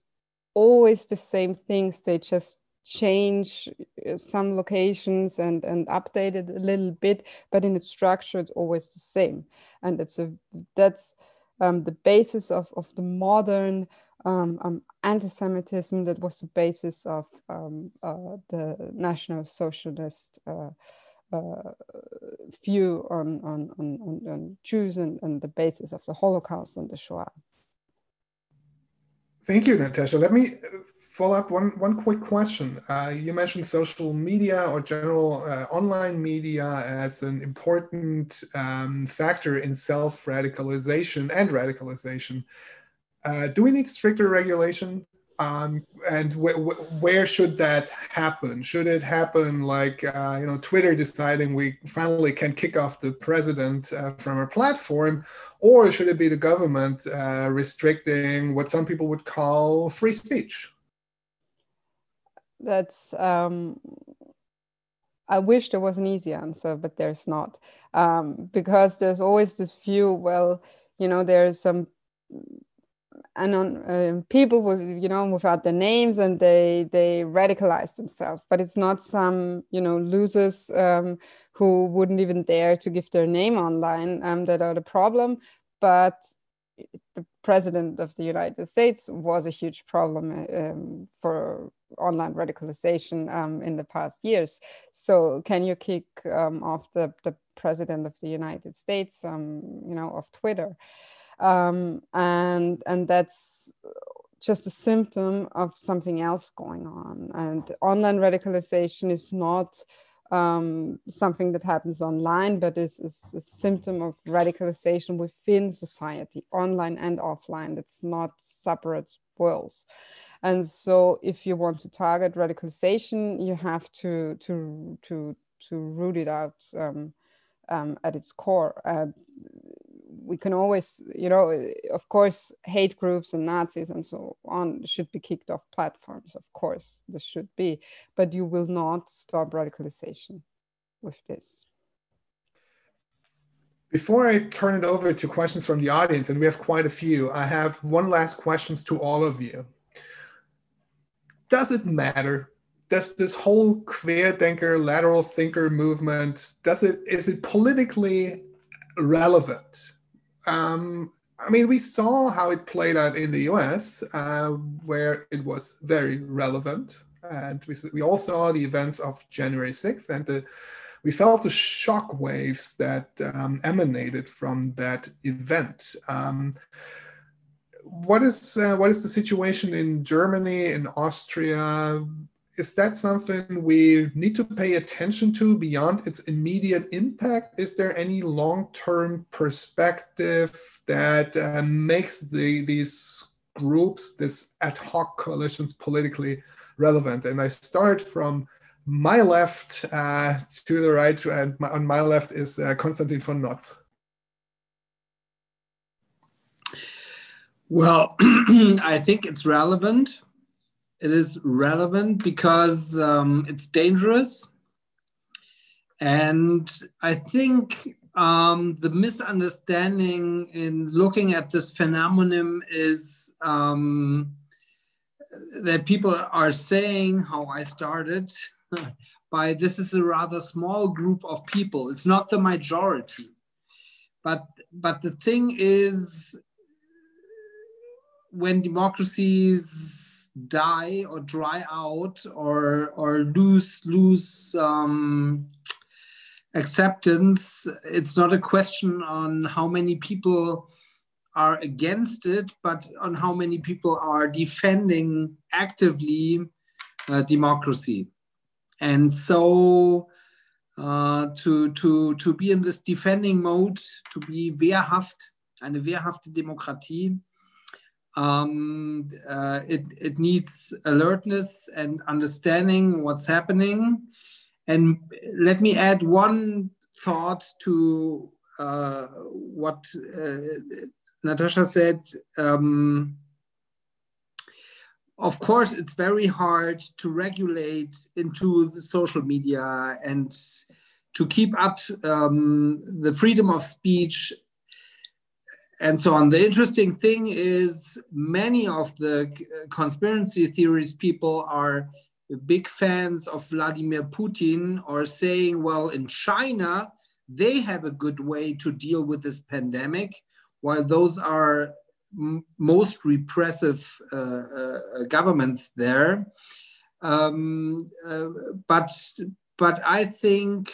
always the same things. They just change some locations and update it a little bit, but in its structure, it's always the same. And that's the basis of the modern anti-Semitism that was the basis of the National Socialist view on Jews and the basis of the Holocaust and the Shoah. Thank you, Natasha. Let me follow up one quick question. You mentioned social media or general online media as an important factor in self-radicalization and radicalization. Do we need stricter regulation? And where should that happen? Should it happen like, Twitter deciding we finally can kick off the president from our platform, or should it be the government restricting what some people would call free speech? That's, I wish there was an easy answer, but there's not. Because there's always this view, well, there's some people with, without their names, and they radicalize themselves, but it's not some, losers who wouldn't even dare to give their name online that are the problem. But the president of the United States was a huge problem for online radicalization in the past years. So can you kick off the president of the United States, of Twitter? And that's just a symptom of something else going on. And online radicalization is not something that happens online, but is a symptom of radicalization within society, online and offline. It's not separate worlds. And so if you want to target radicalization, you have to root it out at its core. We can always, of course, hate groups and Nazis and so on should be kicked off platforms. Of course, this should be, but you will not stop radicalization with this. Before I turn it over to questions from the audience, and we have quite a few, I have one last question to all of you. Does it matter? Does this whole Querdenker, lateral thinker movement, is it politically relevant? We saw how it played out in the US, where it was very relevant. And we all saw the events of January 6th, and we felt the shock waves that emanated from that event. What is the situation in Germany, in Austria? Is that something we need to pay attention to beyond its immediate impact? Is there any long-term perspective that makes these groups, these ad hoc coalitions, politically relevant? And I start from my left to the right, and on my left is Konstantin von Notz. Well, I think it's relevant. It is relevant because it's dangerous. And I think the misunderstanding in looking at this phenomenon is that people are saying, how I started, by this is a rather small group of people. It's not the majority. But the thing is, when democracies die or dry out or lose acceptance, it's not a question on how many people are against it, but on how many people are defending actively democracy. And so to be in this defending mode, to be wehrhaft, eine wehrhafte Demokratie, it needs alertness and understanding what's happening. And let me add one thought to what Natasha said. Of course, it's very hard to regulate into the social media and to keep up the freedom of speech and so on. The interesting thing is many of the conspiracy theories people are big fans of Vladimir Putin, or saying, well, in China, they have a good way to deal with this pandemic, while those are most repressive governments there. But I think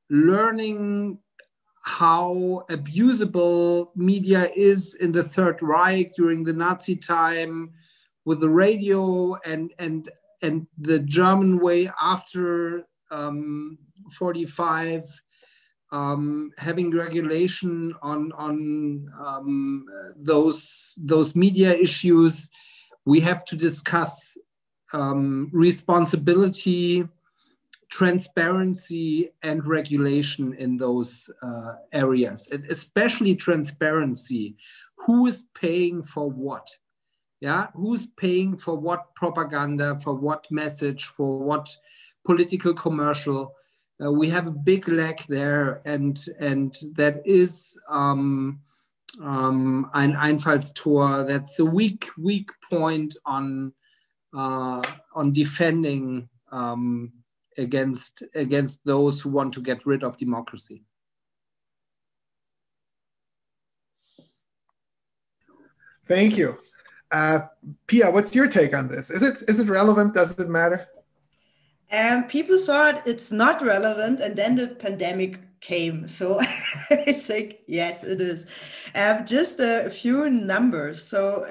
learning how abusable media is in the Third Reich during the Nazi time, with the radio and the German way after 45, having regulation on those media issues. We have to discuss responsibility, transparency, and regulation in those areas, and especially transparency. Who is paying for what? Yeah, who's paying for what propaganda, for what message, for what political commercial? We have a big lack there, and that is ein Einfallstor. That's a weak point on defending against those who want to get rid of democracy. Thank you. Pia, what's your take on this? Is it relevant? Does it matter? People thought it's not relevant, and then the pandemic came. So I think, yes, it is. Just a few numbers. So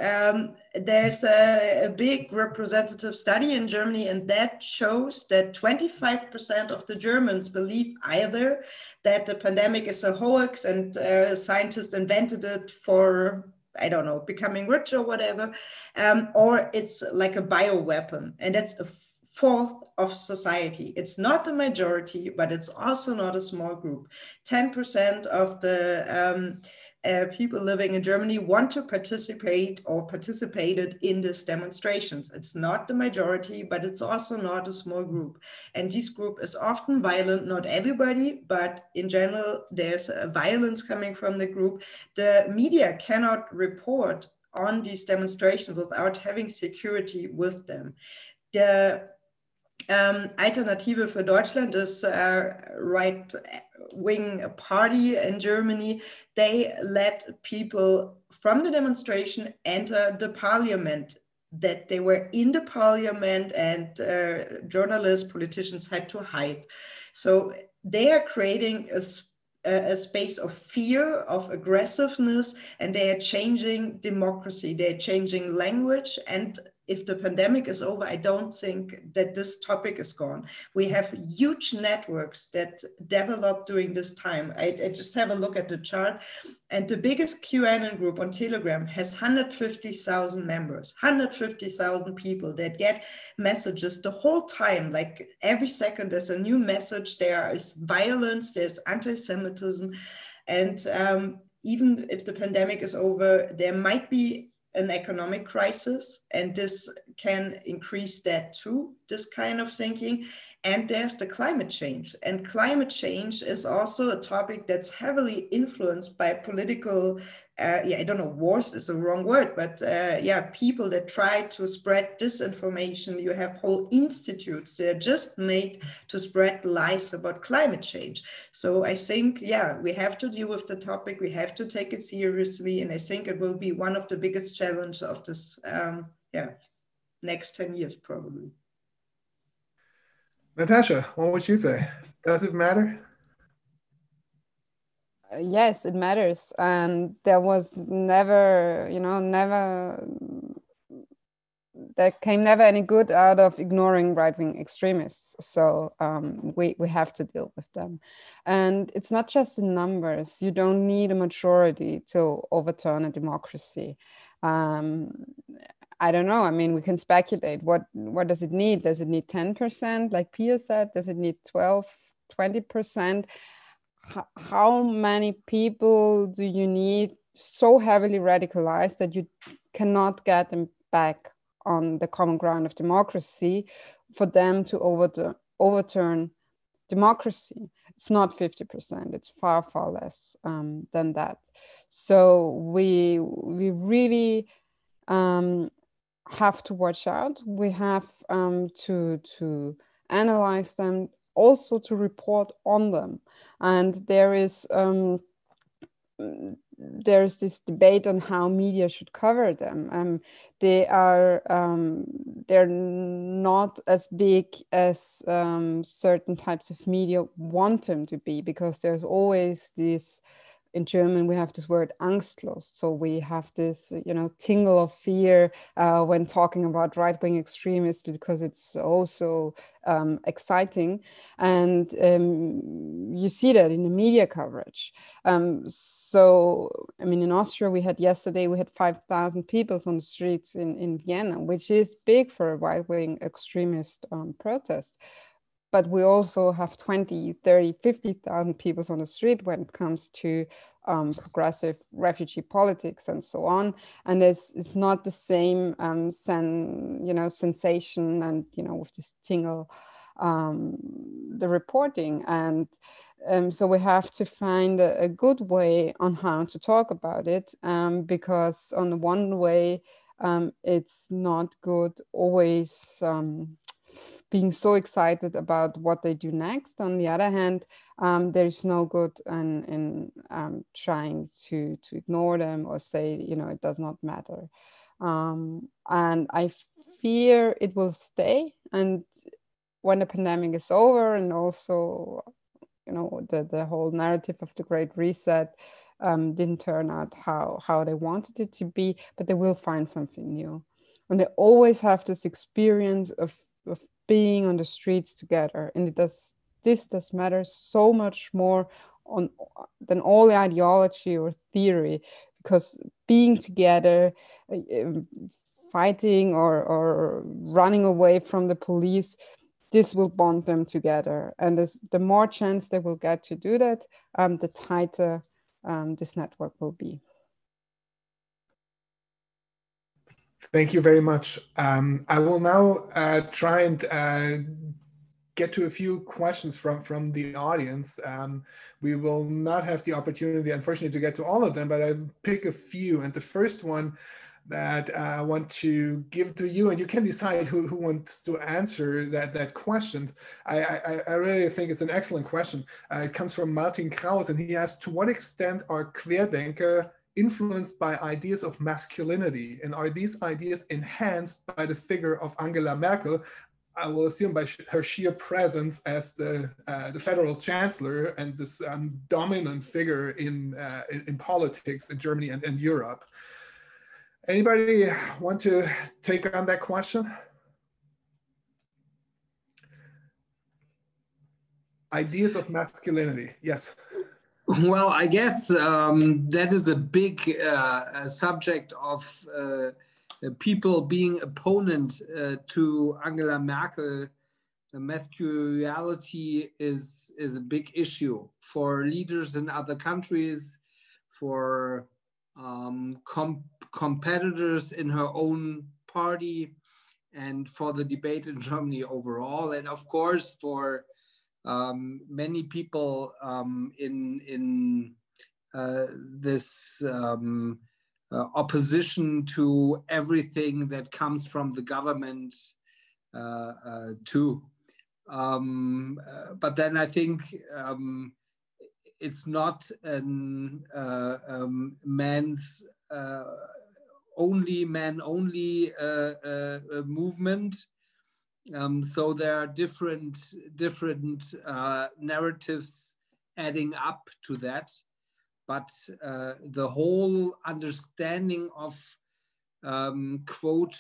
there's a big representative study in Germany, and that shows that 25% of the Germans believe either that the pandemic is a hoax and scientists invented it for, I don't know, becoming rich or whatever, or it's like a bioweapon, and that's a fourth of society. It's not the majority, but it's also not a small group. 10% of the people living in Germany want to participate or participated in these demonstrations. It's not the majority, but it's also not a small group. And this group is often violent, not everybody, but in general, there's a violence coming from the group. The media cannot report on these demonstrations without having security with them. The Alternative für Deutschland is a right-wing party in Germany. They let people from the demonstration enter the parliament, that they were in the parliament, and journalists, politicians had to hide. So they are creating a space of fear, of aggressiveness, and they are changing democracy, they're changing language. And if the pandemic is over, I don't think that this topic is gone. We have huge networks that developed during this time. I just have a look at the chart, and the biggest QAnon group on Telegram has 150,000 members, 150,000 people that get messages the whole time. Like every second there's a new message, there is violence, there's anti-Semitism. And even if the pandemic is over, there might be an economic crisis, and this can increase that too, this kind of thinking. And there's the climate change, and climate change is also a topic that's heavily influenced by political, I don't know, wars is the wrong word, but people that try to spread disinformation. You have whole institutes that are just made to spread lies about climate change. So I think, we have to deal with the topic, we have to take it seriously, and I think it will be one of the biggest challenges of this, next 10 years probably. Natasha, what would you say? Does it matter? Yes, it matters. And there was never, there came never any good out of ignoring right-wing extremists. So we have to deal with them. And it's not just the numbers. You don't need a majority to overturn a democracy. I don't know. I mean, we can speculate. What does it need? Does it need 10%, like Pia said? Does it need 12, 20%? How many people do you need so heavily radicalized that you cannot get them back on the common ground of democracy for them to overturn democracy? It's not 50%. It's far, far less than that. So we really have to watch out. We have to analyze them, also to report on them. And there is there's this debate on how media should cover them. They're not as big as certain types of media want them to be, because there's always this, in German, we have this word Angstlos. So we have this, tingle of fear when talking about right-wing extremists, because it's also exciting. And you see that in the media coverage. So, I mean, in Austria, yesterday, we had 5,000 people on the streets in Vienna, which is big for a right-wing extremist protest. But we also have 20, 30, 50,000 people on the street when it comes to progressive refugee politics and so on. And it's not the same sensation and, with this tingle, the reporting. And so we have to find a good way on how to talk about it, because on the one way, it's not good always being so excited about what they do next. On the other hand, there's no good in trying to ignore them or say, it does not matter. And I fear it will stay. And when the pandemic is over, and also, the whole narrative of the Great Reset didn't turn out how they wanted it to be, but they will find something new. And they always have this experience of being on the streets together, and this does matter so much more than all the ideology or theory, because being together, fighting or running away from the police, this will bond them together. And the more chance they will get to do that, the tighter this network will be. Thank you very much. I will now try and get to a few questions from the audience. We will not have the opportunity, unfortunately, to get to all of them, but I pick a few. And the first one that I want to give to you, and you can decide who wants to answer that question. I really think it's an excellent question. It comes from Martin Kraus, and he asks, to what extent are Querdenker influenced by ideas of masculinity, and are these ideas enhanced by the figure of Angela Merkel? I will assume by her sheer presence as the federal chancellor and this dominant figure in politics in Germany and Europe. Anybody want to take on that question? Ideas of masculinity, yes. Well, I guess that is a big subject of people being opponent to Angela Merkel. Masculinity is a big issue for leaders in other countries, for competitors in her own party, and for the debate in Germany overall, and of course for many people in this opposition to everything that comes from the government too. But then I think it's not a man's man only movement. So there are different narratives adding up to that. But the whole understanding of, quote,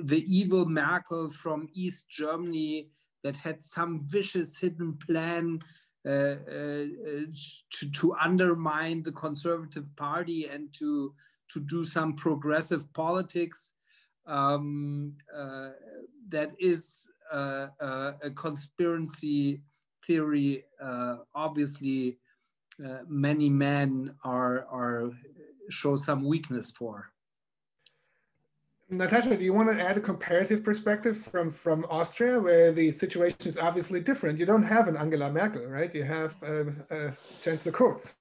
the evil Merkel from East Germany that had some vicious hidden plan to undermine the Conservative Party and to do some progressive politics, that is a conspiracy theory. Obviously, many men show some weakness for. Natasha, do you want to add a comparative perspective from Austria, where the situation is obviously different? You don't have an Angela Merkel, right? You have Chancellor Kurz.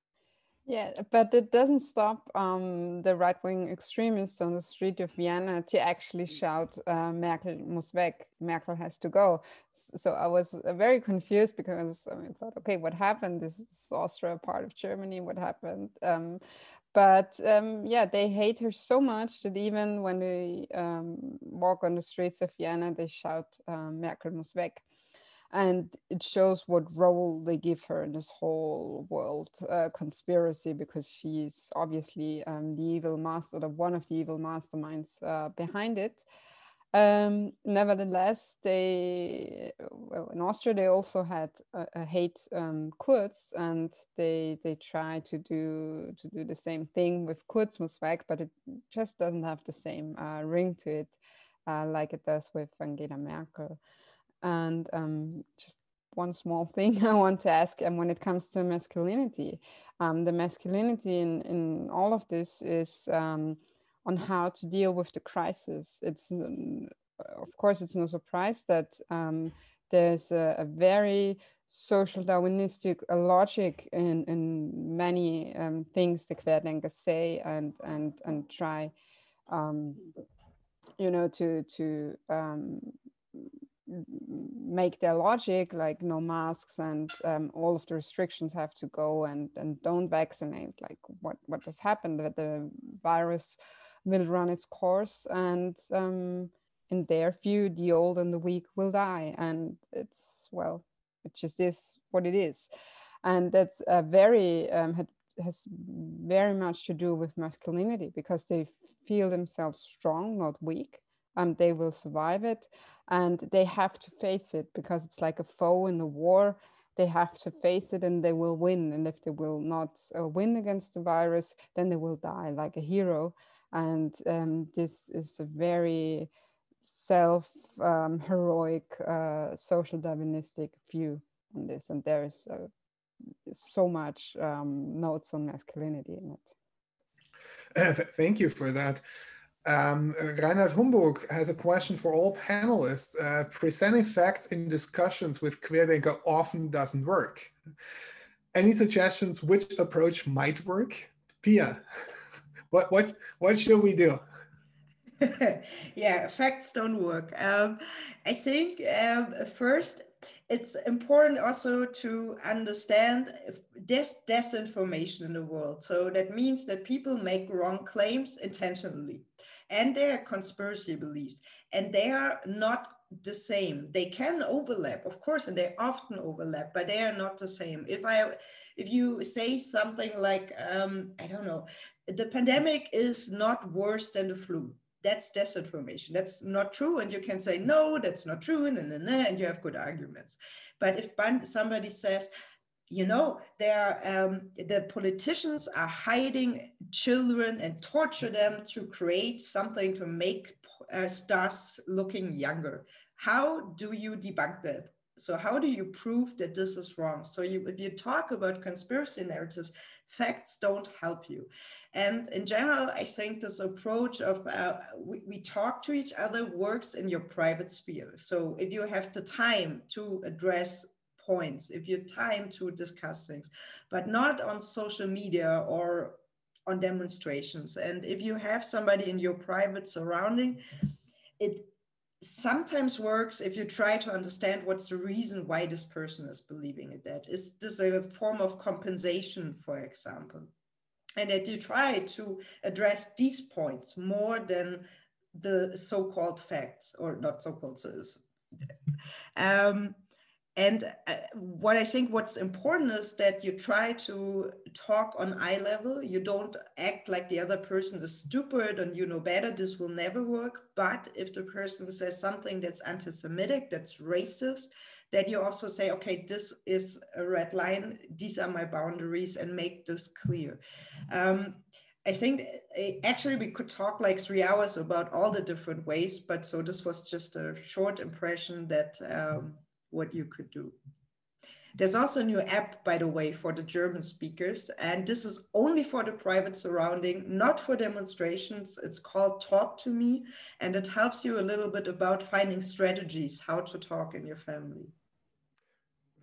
Yeah, but it doesn't stop the right-wing extremists on the street of Vienna to actually shout, Merkel muss weg, Merkel has to go. So I was very confused, because I thought, okay, what happened? Is Austria part of Germany? What happened? But yeah, they hate her so much that even when they walk on the streets of Vienna, they shout Merkel muss weg. And it shows what role they give her in this whole world conspiracy, because she's obviously the evil master, or one of the evil masterminds behind it. Nevertheless, in Austria, they also had hate Kurz, and they try to do the same thing with Kurz muss weg, but it just doesn't have the same ring to it like it does with Angela Merkel. And just one small thing I want to ask, and when it comes to masculinity, the masculinity in all of this is on how to deal with the crisis. It's of course it's no surprise that there's a very social Darwinistic logic in many things the Querdenkers say and try, to make their logic, like no masks and all of the restrictions have to go, and don't vaccinate. Like what has happened, that the virus will run its course, and in their view, the old and the weak will die, and it just is what it is. And that's has very much to do with masculinity, because they feel themselves strong, not weak. They will survive it, and they have to face it, because it's like a foe in the war. They have to face it and they will win. And if they will not win against the virus, then they will die like a hero. And this is a very self-heroic, social Darwinistic view on this. And there is so much notes on masculinity in it. Thank you for that. Reinhard Humburg has a question for all panelists. Presenting facts in discussions with Querdenker often doesn't work. Any suggestions which approach might work? Pia, what should we do? Yeah, facts don't work. I think first, it's important also to understand there's disinformation in the world. So that means that people make wrong claims intentionally, and they are conspiracy beliefs, and they are not the same. They can overlap, of course, and they often overlap, but they are not the same. If you say something like, I don't know, the pandemic is not worse than the flu, that's disinformation. That's not true. And you can say, no, that's not true. And you have good arguments. But if somebody says, the politicians are hiding children and torture them to create something to make stars looking younger, how do you debunk that? So how do you prove that this is wrong? So if you talk about conspiracy narratives, facts don't help you. And in general, I think this approach of we talk to each other works in your private sphere. So if you have the time to address points, if you have time to discuss things, but not on social media or on demonstrations. And if you have somebody in your private surrounding, it sometimes works if you try to understand what's the reason why this person is believing in that. Is this a form of compensation, for example? And that you try to address these points more than the so-called facts, or not so-called. What I think what's important is that you try to talk on eye level. You don't act like the other person is stupid and you know better. This will never work. But if the person says something that's anti-Semitic, that's racist, that you also say, okay, this is a red line. These are my boundaries, and make this clear. I think actually we could talk like 3 hours about all the different ways, but so this was just a short impression that what you could do. There's also a new app, by the way, for the German speakers, and this is only for the private surrounding, not for demonstrations. It's called Talk to Me, and it helps you a little bit about finding strategies, how to talk in your family.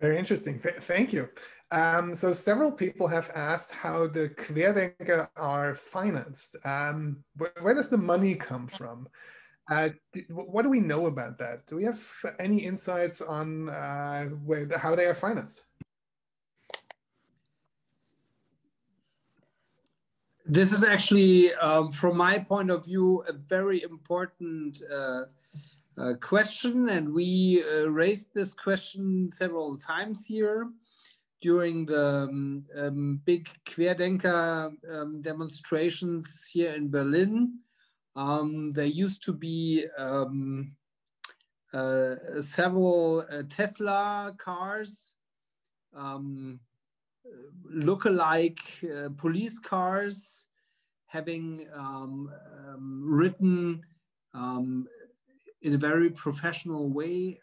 Very interesting. Thank you. So several people have asked how the Querdenker are financed. Where does the money come from? What do we know about that? Do we have any insights on how they are financed? This is actually, from my point of view, a very important question, and we raised this question several times here during the big Querdenker demonstrations here in Berlin. There used to be several Tesla cars, look-alike police cars, having written in a very professional way,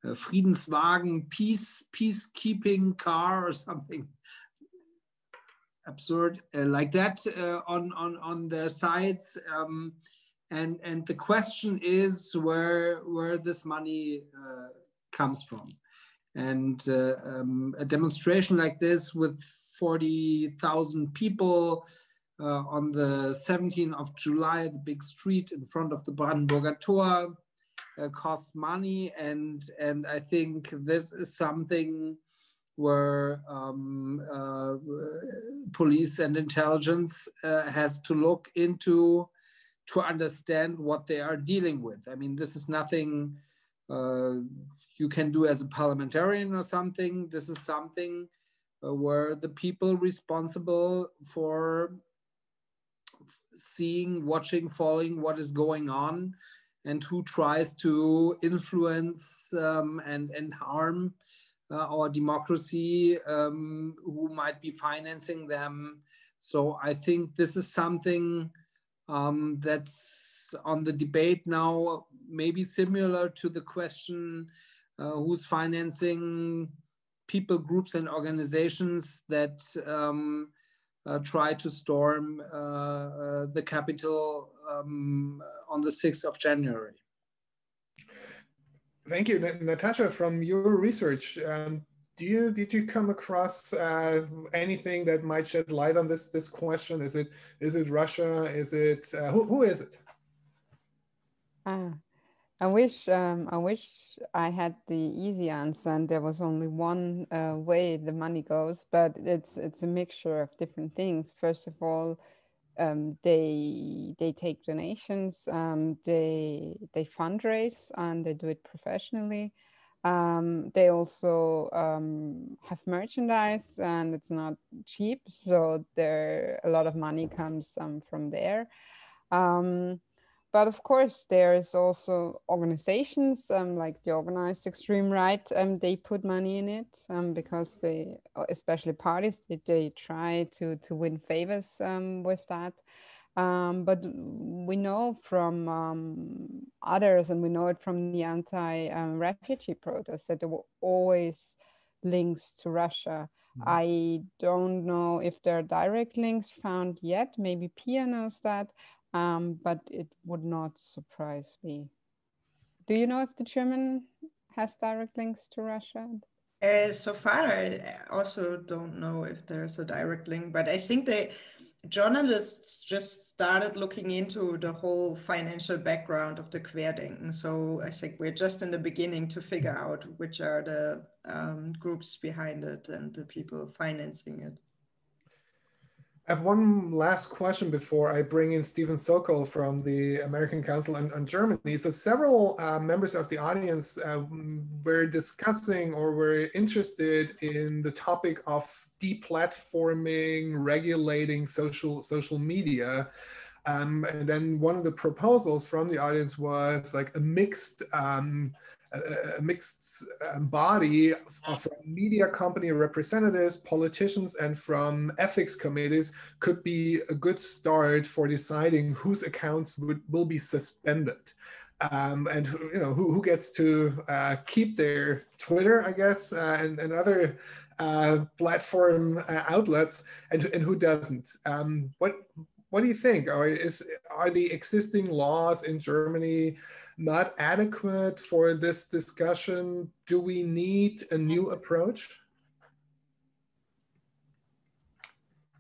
Friedenswagen, peacekeeping car or something absurd like that on their sides. And the question is where this money comes from. And a demonstration like this with 40,000 people on the 17th of July, the big street in front of the Brandenburger Tor, costs money. And I think this is something where police and intelligence has to look into to understand what they are dealing with. I mean, this is nothing you can do as a parliamentarian or something. This is something where the people responsible for seeing, watching, following what is going on, and who tries to influence and harm our democracy, who might be financing them. So I think this is something that's on the debate now, maybe similar to the question who's financing people, groups, and organizations that try to storm the Capitol on the 6th of January. Thank you, Natasha. From your research, did you come across anything that might shed light on this question? Is it Russia? Is it who is it? I wish I had the easy answer and there was only one way the money goes, but it's a mixture of different things. First of all, they take donations, they fundraise, and they do it professionally. They also have merchandise, and it's not cheap, so a lot of money comes from there. But of course, there's also organizations like the organized extreme right. They put money in it because they, especially parties, they try to win favors with that. But we know from others, and we know it from the anti-refugee protests, that there were always links to Russia. Mm-hmm. I don't know if there are direct links found yet. Maybe Pia knows that. But it would not surprise me. Do you know if the German has direct links to Russia? So far, I also don't know if there's a direct link, but I think the journalists just started looking into the whole financial background of the Querdenken. So I think we're just in the beginning to figure out which are the groups behind it and the people financing it. I have one last question before I bring in Stephen Sokol from the American Council on Germany. So several members of the audience were discussing or were interested in the topic of deplatforming, regulating social media. And then one of the proposals from the audience was like a mixed body of media company representatives, politicians, and from ethics committees could be a good start for deciding whose accounts will be suspended. And who gets to keep their Twitter, I guess, and other platform outlets, and who doesn't. What do you think? Are the existing laws in Germany not adequate for this discussion? Do we need a new approach?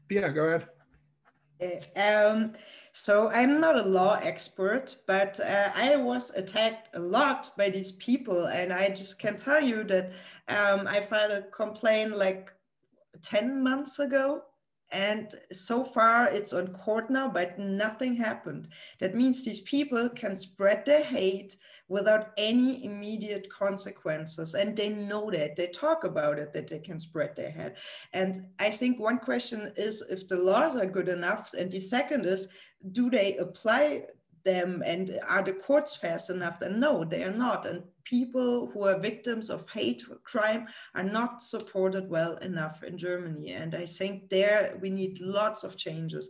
Pia, go ahead. So I'm not a law expert, but I was attacked a lot by these people. And I just can tell you that I filed a complaint like 10 months ago. And so far it's on court now, but nothing happened. That means these people can spread their hate without any immediate consequences. And they know that, they talk about it, that they can spread their hate. And I think one question is if the laws are good enough. And the second is, do they apply them, and are the courts fast enough? And no, they are not. And people who are victims of hate crime are not supported well enough in Germany. And I think there we need lots of changes.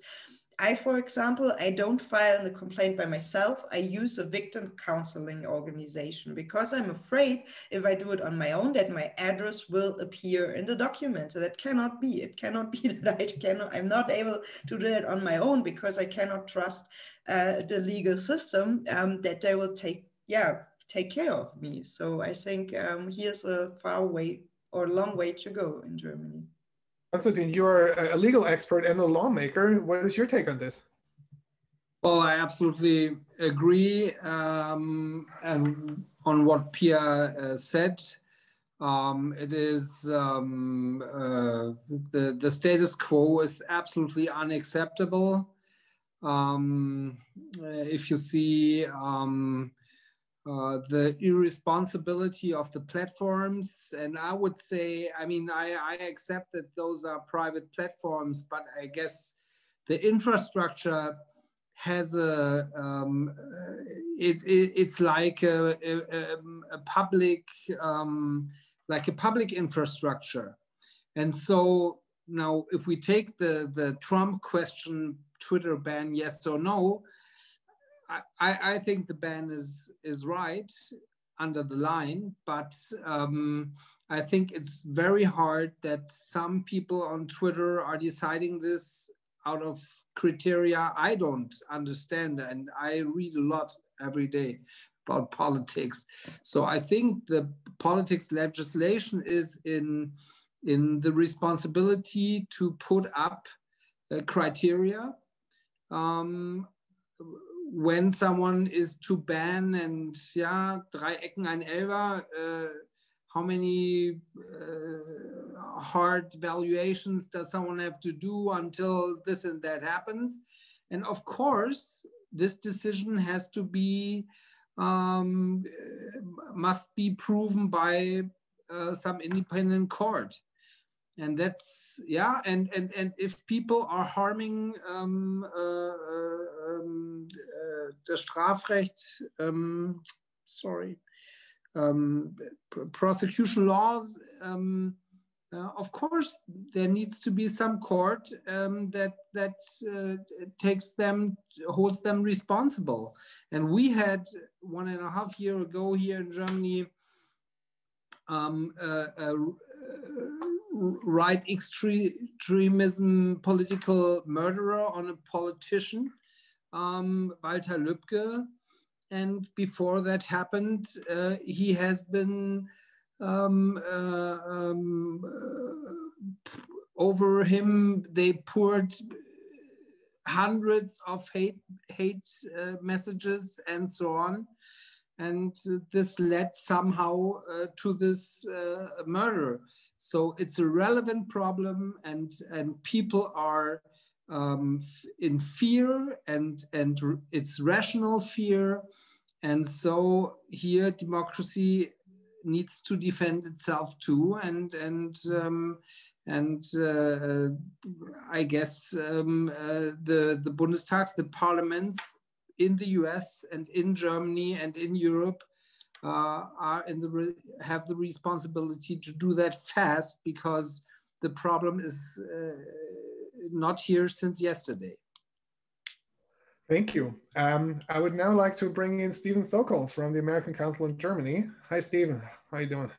I, for example, I don't file the complaint by myself. I use a victim counseling organization because I'm afraid if I do it on my own, that my address will appear in the document. So that cannot be. It cannot be that I'm not able to do it on my own because I cannot trust the legal system that they will take care of me. So I think here's a far way or long way to go in Germany. Konstantin, you're a legal expert and a lawmaker. What is your take on this? Well, I absolutely agree and on what Pia said. It is the status quo is absolutely unacceptable. If you see the irresponsibility of the platforms, and I would say, I mean, I accept that those are private platforms, but I guess the infrastructure has a it's like a public infrastructure. And so now if we take the Trump question, Twitter ban, yes or no, I think the ban is right under the line, but I think it's very hard that some people on Twitter are deciding this out of criteria I don't understand, and I read a lot every day about politics. So I think the politics legislation is in the responsibility to put up criteria when someone is to ban, and drei Ecken ein Elfer, how many hard valuations does someone have to do until this and that happens? And of course, this decision has to be, must be proven by some independent court. And that's, and if people are harming das Strafrecht, prosecution laws, of course, there needs to be some court that holds them responsible. And we had 1.5 years ago here in Germany right extremism political murderer on a politician, Walter Lübcke. And before that happened, he has been over him, they poured hundreds of hate messages and so on. And this led somehow to this murder. So it's a relevant problem, and people are in fear, and it's rational fear. And so here democracy needs to defend itself too. And I guess the Bundestags, the parliaments in the US and in Germany and in Europe have the responsibility to do that fast, because the problem is not here since yesterday. Thank you. I would now like to bring in Stephen Sokol from the American Council in Germany. Hi, Stephen. How are you doing?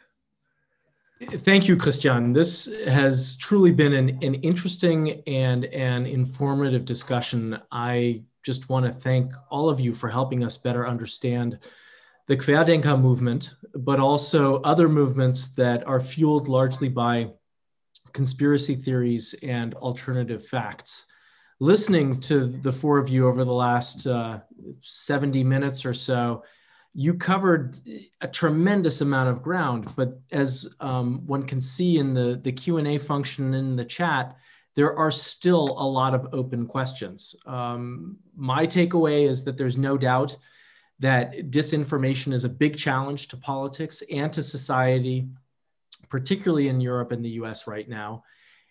Thank you, Christian. This has truly been an interesting and an informative discussion. I just want to thank all of you for helping us better understand the Querdenker movement, but also other movements that are fueled largely by conspiracy theories and alternative facts. Listening to the four of you over the last 70 minutes or so, you covered a tremendous amount of ground, but as one can see in the Q&A function in the chat, there are still a lot of open questions. My takeaway is that there's no doubt that disinformation is a big challenge to politics and to society, particularly in Europe and the US right now.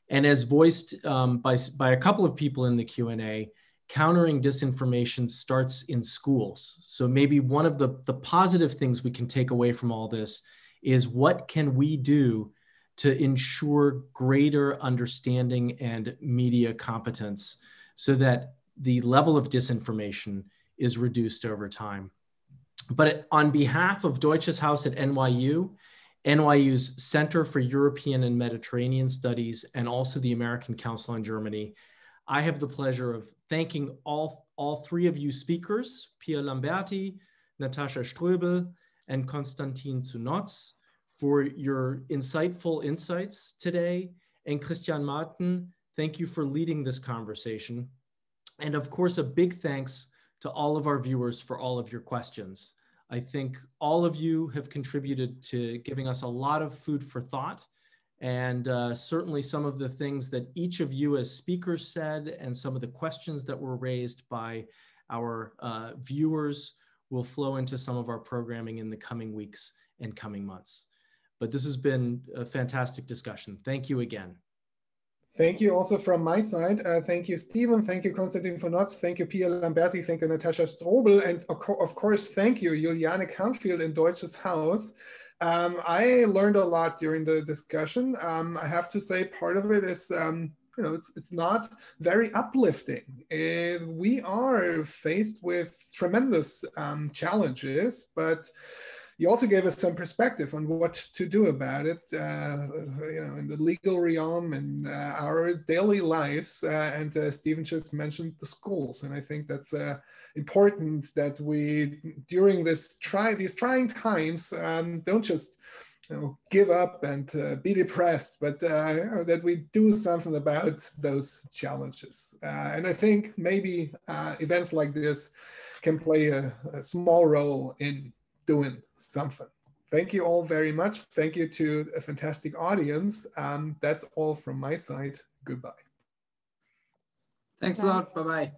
And as voiced by a couple of people in the Q&A, countering disinformation starts in schools. So maybe one of the positive things we can take away from all this is, what can we do to ensure greater understanding and media competence so that the level of disinformation is reduced over time. But on behalf of Deutsches Haus at NYU, NYU's Center for European and Mediterranean Studies, and also the American Council on Germany, I have the pleasure of thanking all three of you speakers, Pia Lamberti, Natascha Ströbel, and Konstantin Zunotz, for your insightful insights today. And Christian Martin, thank you for leading this conversation. And of course, a big thanks to all of our viewers for all of your questions. I think all of you have contributed to giving us a lot of food for thought. And certainly some of the things that each of you as speakers said and some of the questions that were raised by our viewers will flow into some of our programming in the coming weeks and coming months. But this has been a fantastic discussion. Thank you again. Thank you also from my side. Thank you, Stephen. Thank you, Konstantin von Notz. Thank you, Pia Lamberti. Thank you, Natascha Strobel. And of course, thank you, Juliane Kampfield in Deutsches Haus. I learned a lot during the discussion. I have to say part of it is, it's not very uplifting. We are faced with tremendous challenges, but you also gave us some perspective on what to do about it, in the legal realm and our daily lives. And Stephen just mentioned the schools, and I think that's important that we, during these trying times, don't just give up and be depressed, but that we do something about those challenges. And I think maybe events like this can play a small role in doing something. Thank you all very much. Thank you to a fantastic audience. That's all from my side. Goodbye. Thanks a lot. Bye-bye.